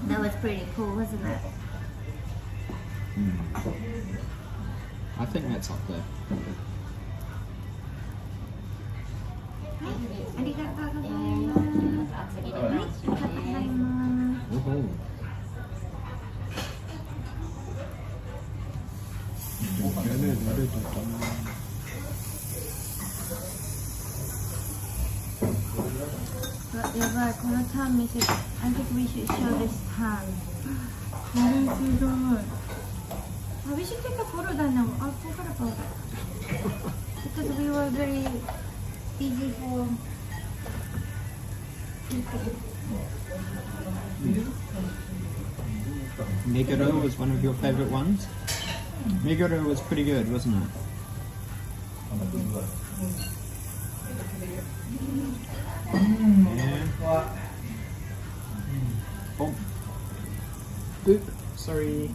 That was pretty cool, wasn't it? I think that's up there. ありがとうございます。はい、ありがとうございます。 Woohoo.やばい、このターン見せて。I think we should show this turn. これすごい。We should take a photo now. I'll take a photo. Because we were very busy for Meguro was one of your favourite ones? Meguro was pretty good, wasn't it? Yeah. Oh. Oop. Sorry.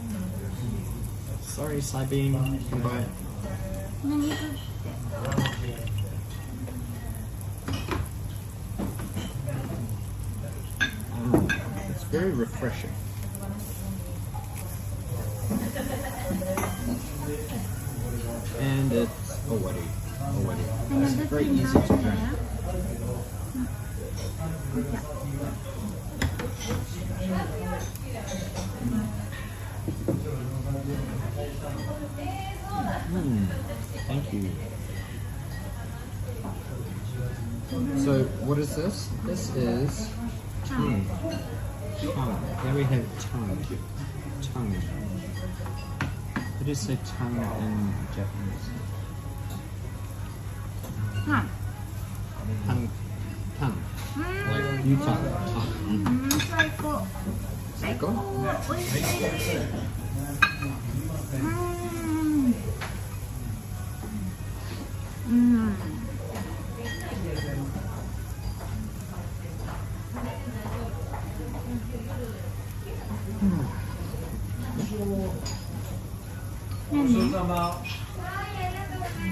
Sorry, Sabine. Goodbye. 何とって It's very refreshing. And it's already. It's very easy to drink. Thank you. So, what is this? This is tongue. Tongue. Here we have tongue. Tongue. How do you say tongue in Japanese? Huh. Tongue. Tongue. Like Yuka. Tongue. 最高 Psycho? おいしい何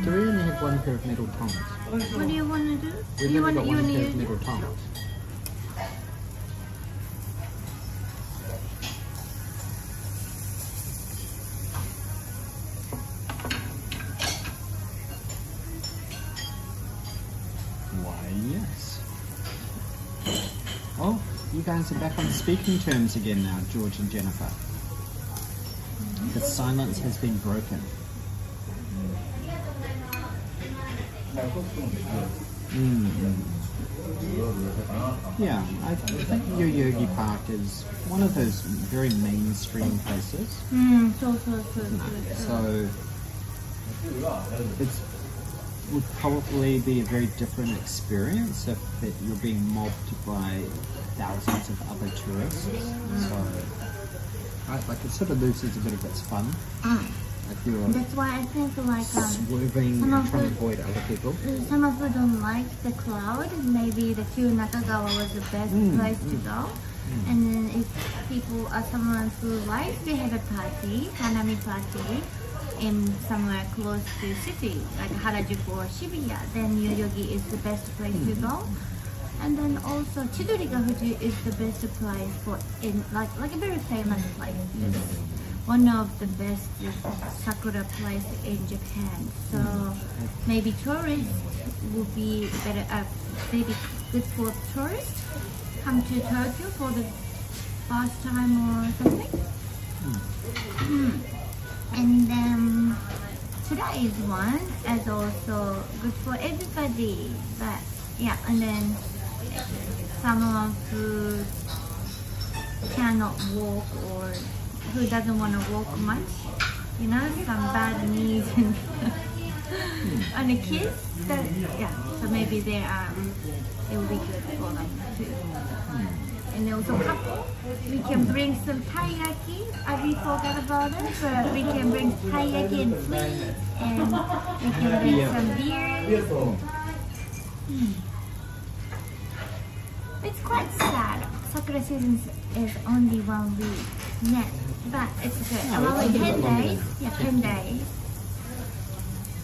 Do we only have one pair of metal tongs? What do you want to do? We've You only want got one to pair of use metal tongs. Why, yes. Oh, you guys are back on speaking terms again now, George and Jennifer. The silence has been broken. Yeah, I think Yoyogi Park is one of those very mainstream places. So it would probably be a very different experience if you're being mobbed by thousands of other tourists. So, right, like it sort of loses a bit of its fun. If you're That's why I think like swerving and trying to avoid other people. some of them don't like the crowd. Maybe the Q Nakagawa was the best place to go. And then if people are someone who likes to have a party, Tsunami party, in somewhere close to city, like Harajuku or Shibuya, then Yoyogi is the best place to go. And then also Chidorigafuji is the best place for in like a very famous place. It's one of the best sakura place in Japan. So maybe tourists would be better. Maybe good for tourists come to Tokyo for the first time or something. And then today's one is also good for everybody. But yeah, and then someone who cannot walk or who doesn't want to walk much, you know, some bad knees and the kids, that, yeah, so maybe it will be good for them too. And also couple, we can bring some taiyaki. We forgot about it, but we can bring taiyaki and sweets, and we can bring some beers. It's quite sad. Sakura season is only 1 week. Yeah, but it's good. About 10 days. Yeah, 10 days.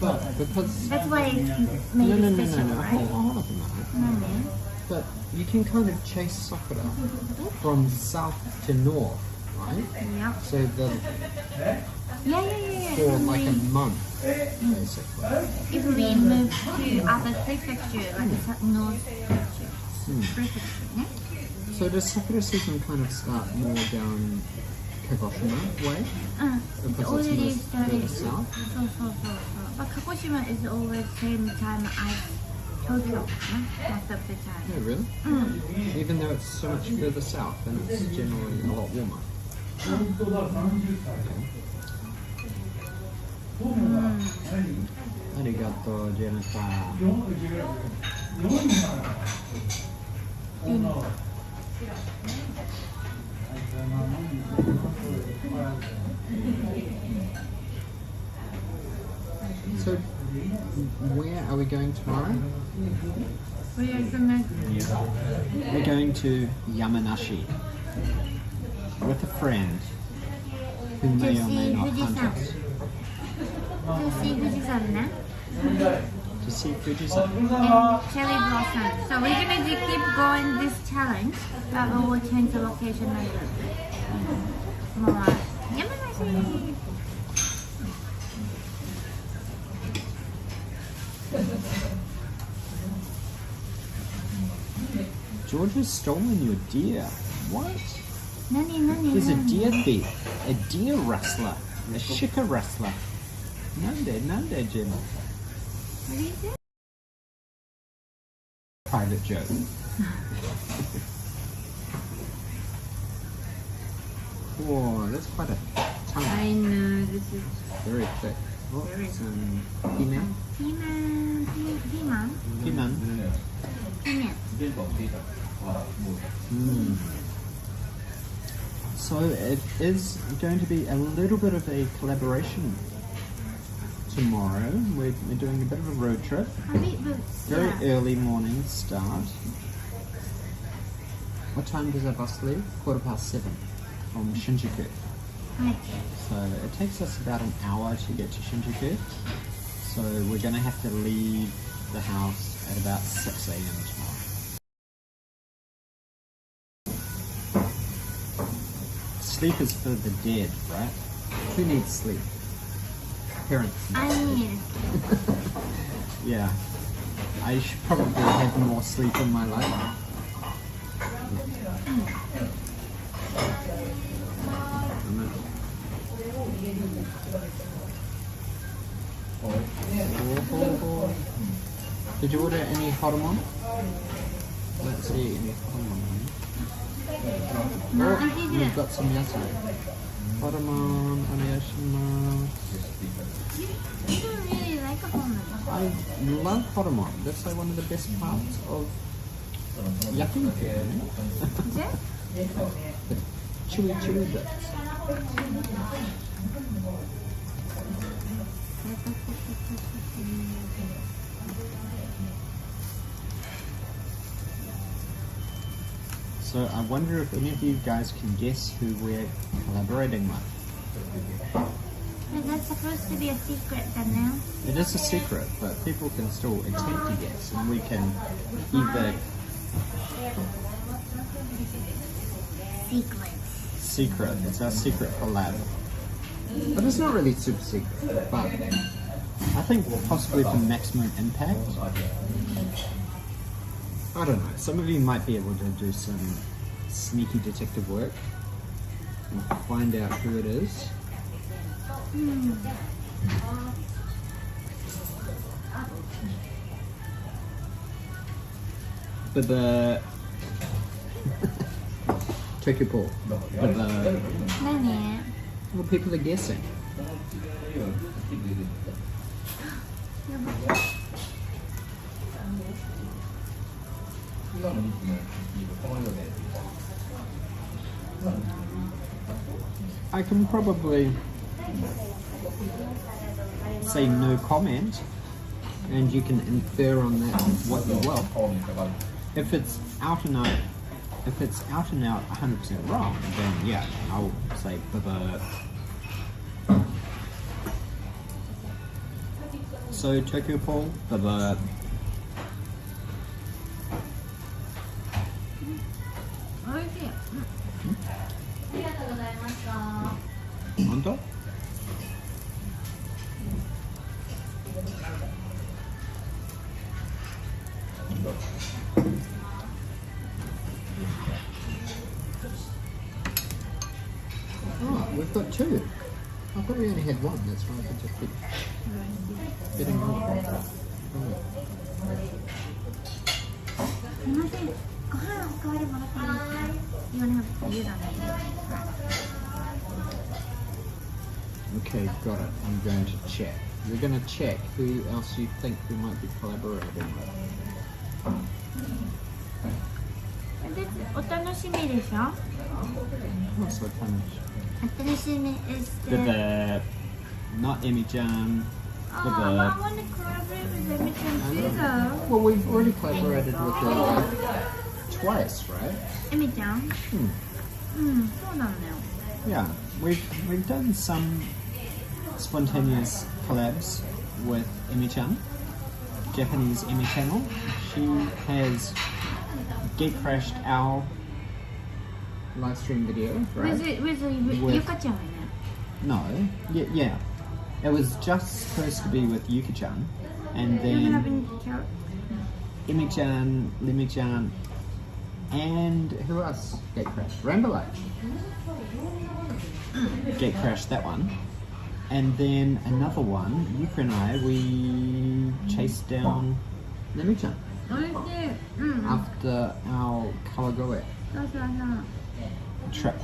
But because That's why it's made special, no. right? Hold up a minute. But you can kind of chase sakura from south to north, right? Yeah. So the Yeah. for like a month, basically. If we move to other prefecture, like North Prefecture, yeah? So does sakura season kind of start more down Kagoshima way? It's Because already it's more started. further south? So. But Kagoshima is always same time as Tokyo, most of the time. Yeah, really? Even though it's so much further south, then it's generally a lot warmer. Arigato, Jennifer. So, where are we going tomorrow? Where is the next? We're going to Yamanashi with a friend who may or may not hunt us. see Fujisan, ne? To see Fujisan. And cherry blossom. So we're gonna keep going this challenge, but we will change the location later. More. Yamanashi. George has stolen your deer. What? Nani. He's a deer thief, a deer rustler, a shika rustler. Nande, Jim. What is it? Private joke. Whoa, that's quite a tongue. I know, this is Very thick. Oh, very some piman. Piman. So it is going to be a little bit of a collaboration tomorrow. We're doing a bit of a road trip. Very early morning start. What time does our bus leave? 7:15 from Shinjuku. Right. So it takes us about an hour to get to Shinjuku. So we're going to have to leave the house at about 6 a.m. tomorrow. Sleep is for the dead, right? Who needs sleep? Parents. I need. Yeah. I should probably have more sleep in my life. Did you order any hormone? Let's see, any hormone. No, I We've didn't. got some yatai. Hormone, onigashima. You don't really like a hormone. I love hormone. That's like one of the best parts of yakiniku. Is it? The chewy bits. So I wonder if any of you guys can guess who we're collaborating with. But that's supposed to be a secret then now. It is a secret, but people can still attempt to guess, and we can either secret. It's our secret collab. But it's not really super secret, but I think possibly for maximum impact. I don't know. Some of you might be able to do some sneaky detective work and find out who it is. But the Tokyo Ball. But the Nani? well, people are guessing. I can probably say no comment, and you can infer on that what you will. If it's out and out, 100% wrong, then yeah, I'll say blah. So Tokyo Paul, blah. On top? Oh, we've got two. I thought we only had one. That's why I could just keep getting on. Okay, got it. I'm going to check. We're going to check who else you think we might be collaborating with. お楽しみでしょ What's so funny? お楽しみ is The the... not Emi-chan. Oh, but I want to collaborate with Emi-chan too though. Well, we've already collaborated with her twice, right? Emi-chan? そうなのよ。 Yeah, we've done some spontaneous collabs with Emi-chan, Japanese Emi channel. She has gate-crashed our live stream video, right? With Yuka-chan in it. No, yeah. It was just supposed to be with Yuka-chan, and You then haven't Emi-chan, Lemi-chan, and who else gate crashed? Rambalay. Gate crashed that one. And then another one, Yuka and I, we chased down Lemi-chan after our Kawagoe trip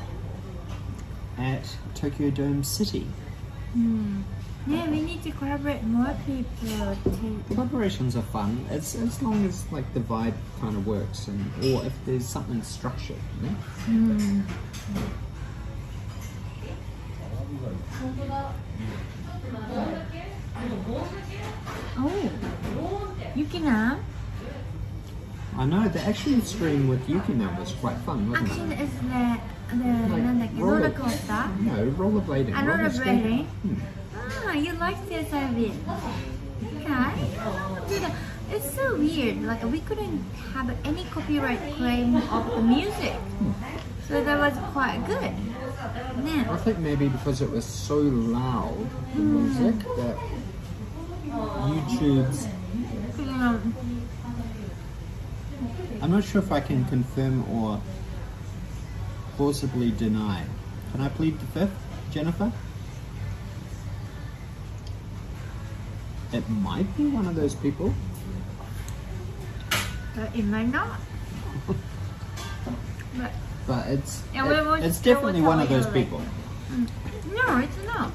at Tokyo Dome City. Yeah, we need to collaborate more people to... Collaborations are fun, as long as like the vibe kind of works, and or if there's something structured, you know? Oh, Yuki now? I know, the actual stream with Yuki now was quite fun, wasn't Actually, it? it's the roller coaster. No, rollerblading. Rollerblading? Hmm. Ah, you like this a bit. Okay. It's so weird. Like we couldn't have any copyright claim of the music, so that was quite good. I Yeah. think maybe because it was so loud, the music, that YouTube's... I'm not sure if I can confirm or plausibly deny. Can I plead the fifth, Jennifer? It might be one of those people. But it might not. But But it's Yeah, we will- it's I definitely will one of tell those you people. no, it's not.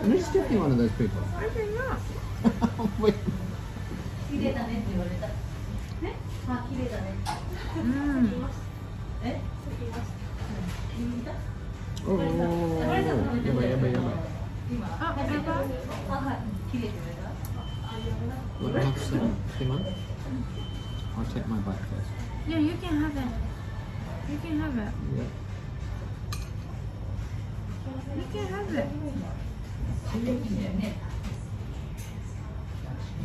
And it's definitely one of those people. It's not. Wait. Oh, yabai. Oh, ever? What else? Timon? I'll check my bike first. Yeah, you can have it. You can have it. Yeah. You can have it.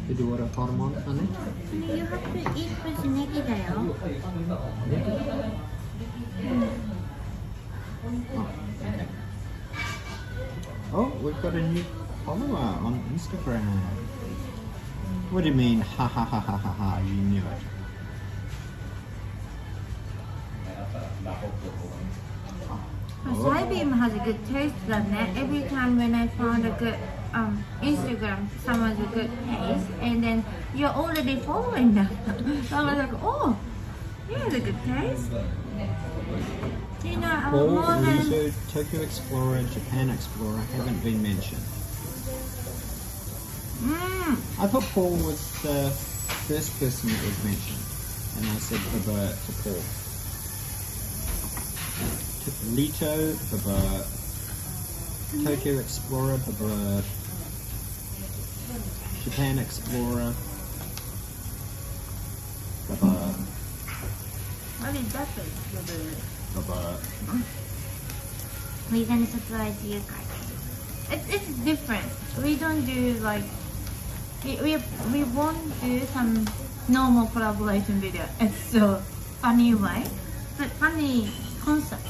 Did you order hormone, honey? Honey, you have to eat with negiだよ. Oh, okay. Oh, we've got a new follower on Instagram. What do you mean? Ha ha ha ha ha ha, you knew it. Cybeam has a good taste, doesn't it? Every time when I found a good Instagram, someone's a good taste, and then you're already following them. So I was like, oh, he has a good taste. You know, Paul, more than... Luso, Tokyo Explorer, Japan Explorer haven't been mentioned. I thought Paul was the first person that was mentioned, and I said baba to Paul. Lito, baba. Tokyo Explorer, baba. Japan Explorer, baba. What is that? Baba. We're gonna surprise you guys. It's different. We don't do like we won't do some normal collaboration video. It's so funny way, but funny concept.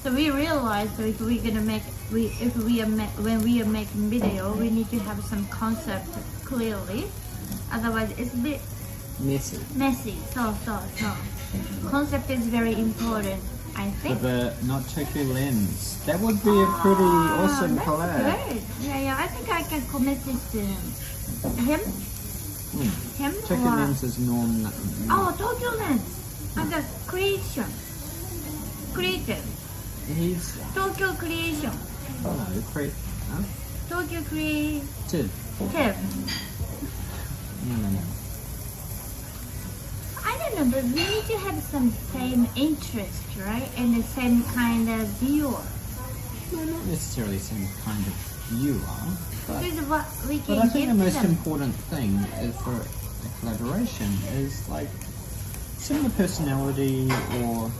So we realized that if we're gonna make when we are making video, we need to have some concept clearly. Otherwise, it's a bit messy. So. Concept is very important, I think. But not Tokyo Lens. That would be a pretty awesome that's collab. Good. Yeah. I think I can commit this to him. Him Tokyo or... Lens is norm. Oh, Tokyo Lens. I got creative. He's Tokyo creation. Huh? Tokyo creative. No. I don't know, but we need to have some same interest, right? And the same kind of viewer. Well, not necessarily same kind of viewer, but This is what we can I think the give most them. important thing is for a collaboration is like similar personality or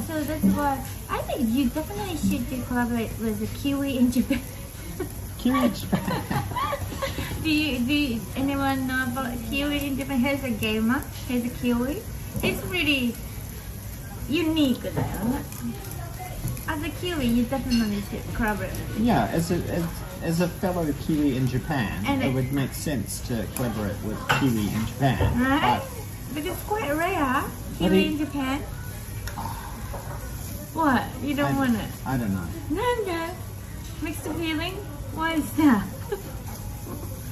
So that's why Or I think you definitely should collaborate with the Kiwi in Japan. Kiwi Japan. do anyone know about Kiwi in Japan? Here's a gamer. Here's a Kiwi. It's really unique. As a Kiwi, you definitely should collaborate. Yeah, as a fellow Kiwi in Japan, And it would make sense to collaborate with Kiwi in Japan. Right? But it's quite rare. But Kiwi in Japan. What? You don't want it? I don't know. Nanda. Mixed feeling? Why is that?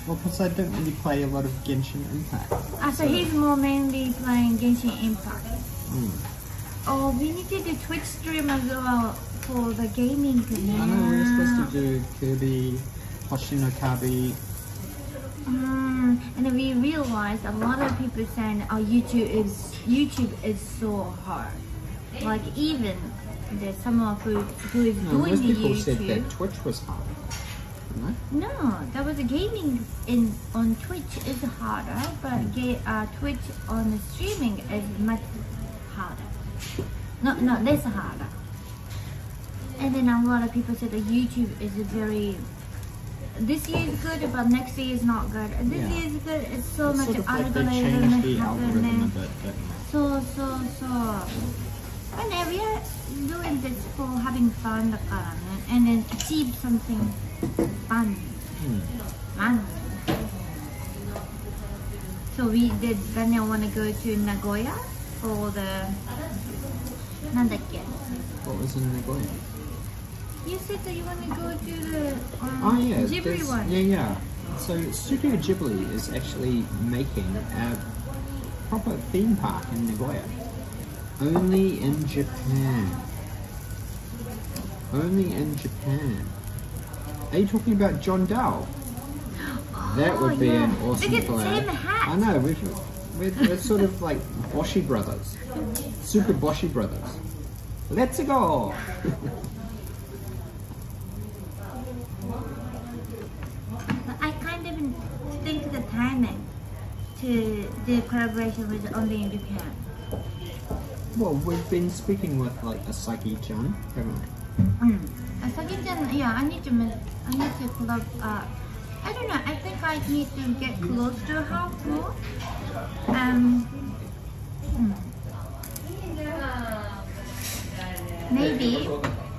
Well, because I don't really play a lot of Genshin Impact. So he's more mainly playing Genshin Impact. Mm. Oh, we need to do Twitch stream as well for the gaming thing. I know, we were supposed to do Kirby, Hoshinokabi. And then we realized a lot of people saying, "Oh, YouTube is so hard." Like even there's someone who is No, doing most the people YouTube. said that Twitch was hard. No? No, that was gaming on Twitch is harder, but Twitch on the streaming is much harder. No, less harder. And then a lot of people said that YouTube is this year is good, but next year is not good. And this year is good. It's so It's much sort of like they algorithm changed the algorithm a happening. bit, but So. And then we are doing this for having fun, and then achieve something fun. Fun. So did Daniel want to go to Nagoya for the nandakke? what was in Nagoya? You said that you want to go to the Oh yeah, Ghibli there's- one. yeah. So Studio Ghibli is actually making a proper theme park in Nagoya. Only in Japan. Only in Japan. Are you talking about John Dow? That would be an awesome Look at the collab. same hat. I know, we're sort of like Boshi brothers. Super Boshi brothers. Let's go! I kind of think the timing to do collaboration with Only in Japan. Well, we've been speaking with like Asaki-chan, haven't we? Asaki-chan, yeah, I need to collab. I don't know. I think I need to get close to her more. Maybe.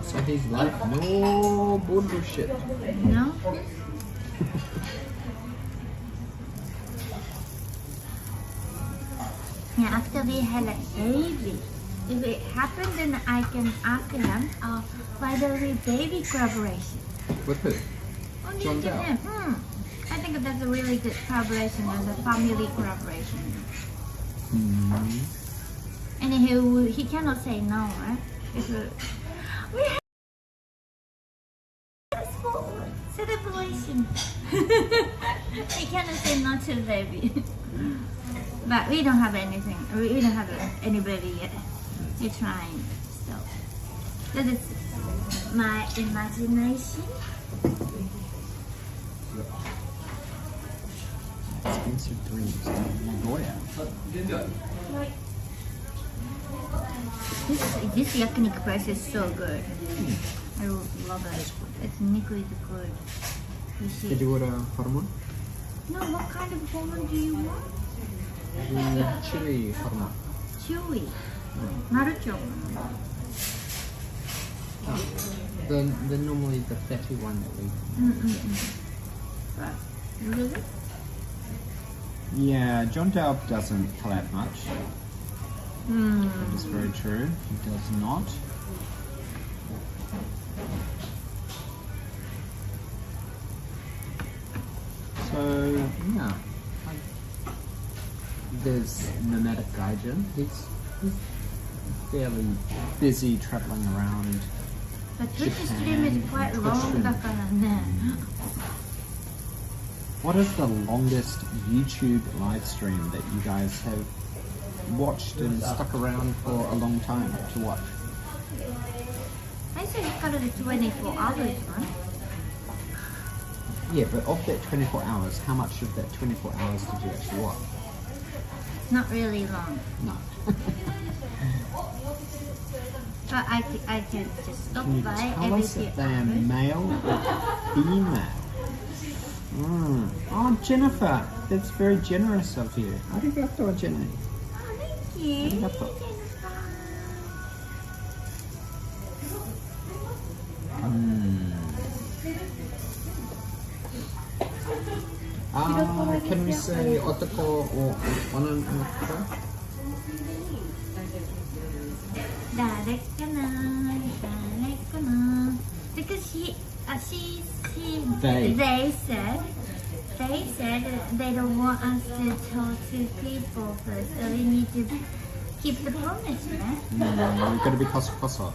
So he's like, no bullshit. No. Yeah, after we had a baby, if it happened, then I can ask them, by the way, baby collaboration. With who? Only John to Dow. them. I think that's a really good collaboration as a family collaboration. And he cannot say no, right? We have a small celebration. He cannot say no to the baby. But we don't have anything. We don't have anybody yet. We're trying. So that is my imagination. Expensive dreams. Nagoya. This yakiniku place is so good. I love it. Its niku is good. You see? Did you order hormone? No, what kind of hormone do you want? The chili hormone. Chewy. Marucho. The normally the fatty one that we. Right. Really? Yeah, John Dow doesn't collab much. That is very true. He does not. So yeah, there's Nomadic Gaijin. He's fairly busy traveling around. But Twitch stream is quite long. だからね. What is the longest YouTube live stream that you guys have watched and stuck around for a long time to watch? I said it's got to be 24 hours, right? Yeah, but of that 24 hours, how much of that 24 hours did you actually watch? Not really long. No. But I can just stop Can you by tell every us few if they are hours. male or female? Oh, Jennifer, that's very generous of you. Arigato, Jenny. Oh, thank you. Arigato. Can we say otoko or onanoko? 誰かな Because she They. they said they don't want us to talk to people first, so we need to keep the promise, right? We've got to be koso.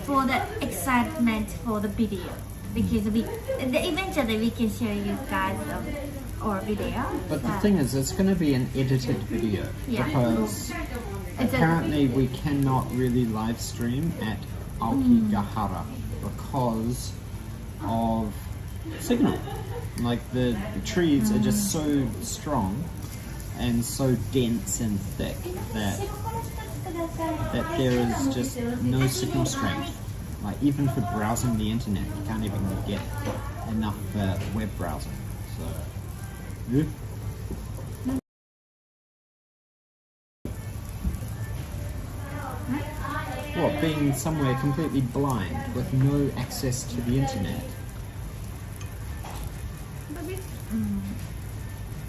For the excitement for the video, because eventually we can show you guys our video. But the thing is, it's going to be an edited video Yeah. because It's apparently we cannot really live stream at Aokigahara because of signal. Like the trees are just so strong and so dense and thick that there is just no signal strength. Like even for browsing the internet, you can't even get enough web browsing. So, yeah. What, being somewhere completely blind with no access to the internet?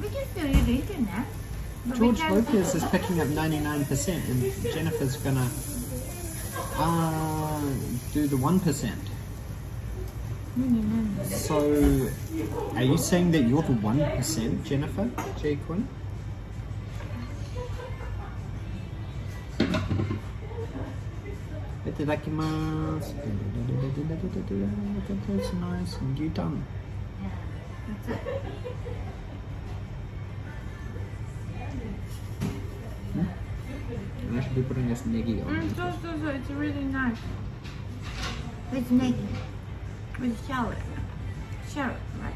We can still use the internet. but we George can't- Lopez is picking up 99% and Jennifer's gonna do the 1%. So, are you saying that you're the 1%, Jennifer? J. Quinn? Itadakimasu. That's nice. And you done. That's it. I should be putting this negi on. So, it's really nice. With negi. With shallot. Shallot, right?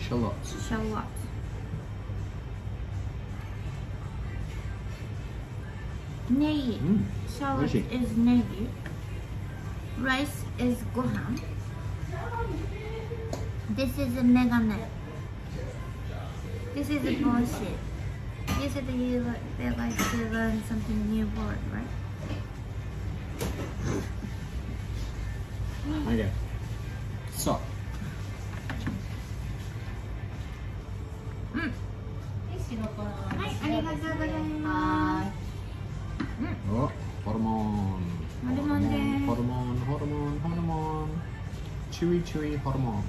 Shallots. Shallot. Negi. Shallot Oishi. is negi. Rice is gohan. This is a megane. This is a bullshit. You said that they like to learn something new word, right? Okay. So. Oh, hormone. Hormone. Chewy hormone.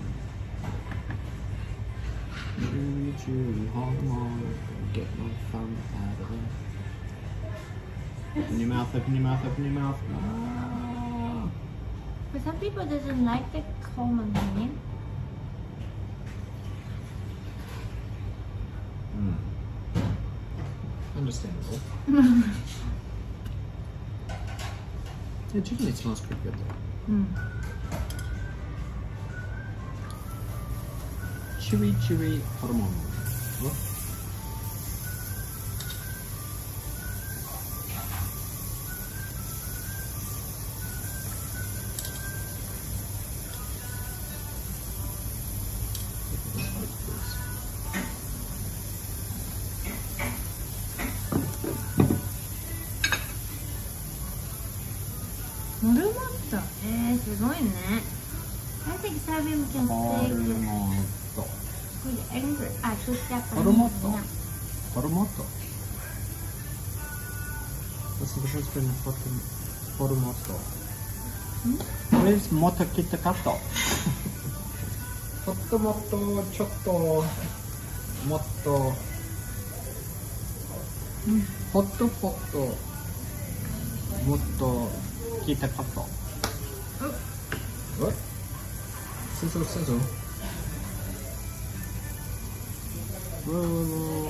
Chewy hormone. Get my thumb out of it. Open your mouth. Ah. But some people doesn't like the common name. Understandable. The chicken meat smells pretty good though. Chewy hormone. What? Morumoto. すごいね。I think Sabian can say it with English. With Japanese. Hormoto. What's the difference between hormoto? Where's moto kitakato? Hotomoto, chotto, motto. Hotto, motto, kitakato. What? Sizzle. Whoa.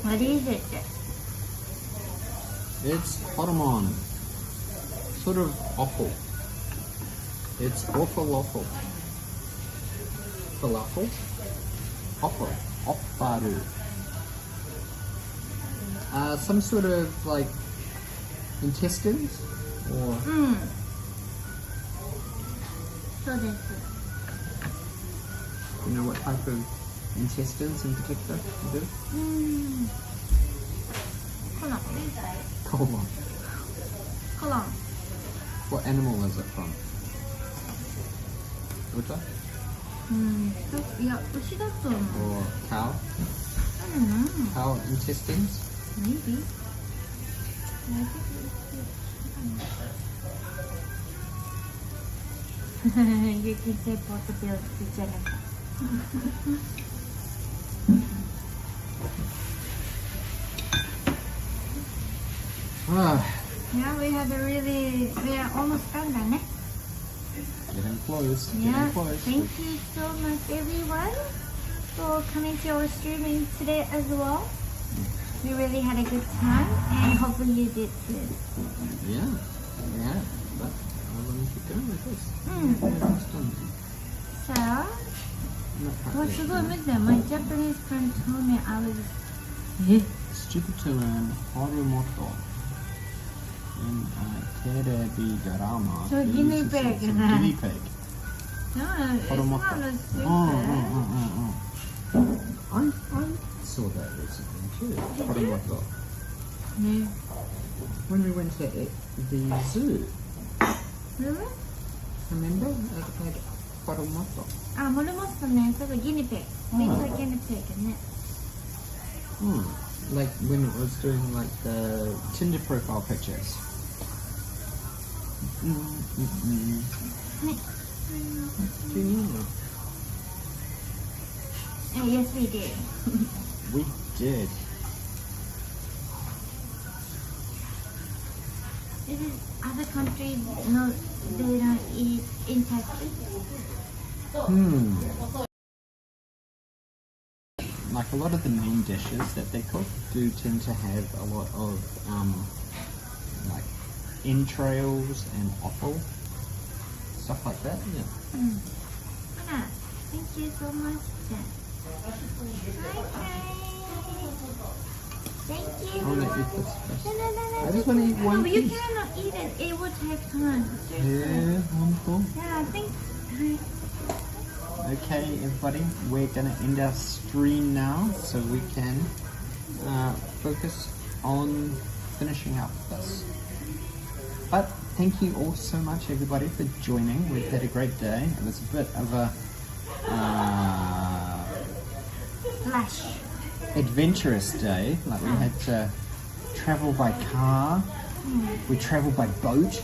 What is it? It's hormone. Sort of awful. It's awful. Falafel? Opparu. Some sort of like intestines or そうです you know what type of intestines in particular you do? コロン Colon. コロン What animal is it from? Uta いや牛だと思う or cow? I don't know Cow intestines? maybe you can say possibility じゃなくて Yeah, we are almost done then, eh? Getting close. Yeah, Getting close. thank you so much everyone for coming to our streaming today as well. We really had a good time and hopefully you did too. Yeah. Yeah. But I want to keep going with this. Almost done. So, Not quite yet. すごい無理だよ。My Japanese friend told me I was Stupid to learn Harumoto in a terebi drama. So guinea pig. Guinea pig. No, it's Harumoto. not a stupid. I saw that recently too. Harumoto. Yeah. When we went to the zoo. Really? Remember? It had Harumoto. あ、モルモットね。そうそう、ギニペ。Things like guinea pig ね。Like when it was doing like the Tinder profile pictures. Do you know? Yes, we did. We did. This is other countries, no, they don't eat insects. Like a lot of the main dishes that they cook do tend to have a lot of like entrails and offal, stuff like that. Yeah. Yeah, thank you so much. Thank you. I want to eat this first. No. I just want to eat one No, you piece. cannot eat it. It will take time. Yeah, wonderful. Yeah, I think. Okay, everybody, we're going to end our stream now so we can focus on finishing up this. But thank you all so much, everybody, for joining. We've had a great day. It was a bit of a Flash. adventurous day. Like we had to travel by car. We traveled by boat.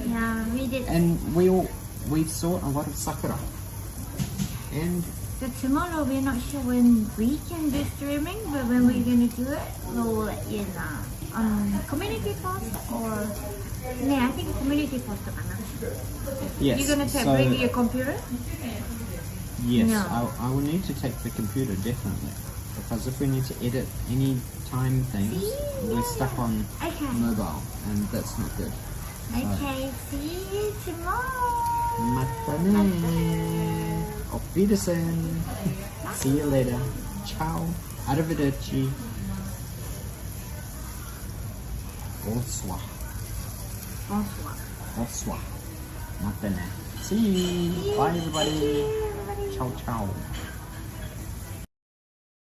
Yeah, we did. And we saw a lot of sakura. And So tomorrow we're not sure when we can do streaming, but when we're gonna do it, we'll let you know on community post or I think community post. yes, You're gonna so, bring your computer? yes, No. I will need to take the computer definitely, because if we need to edit any time things, we're stuck on mobile, and that's not good. Okay, see you tomorrow. Mata ne. Auf Wiedersehen. See you later. Ciao. Arrivederci. Bonsoir. Bonsoir. Bonsoir. Mata ne. See you. Bye everybody. Ciao ciao.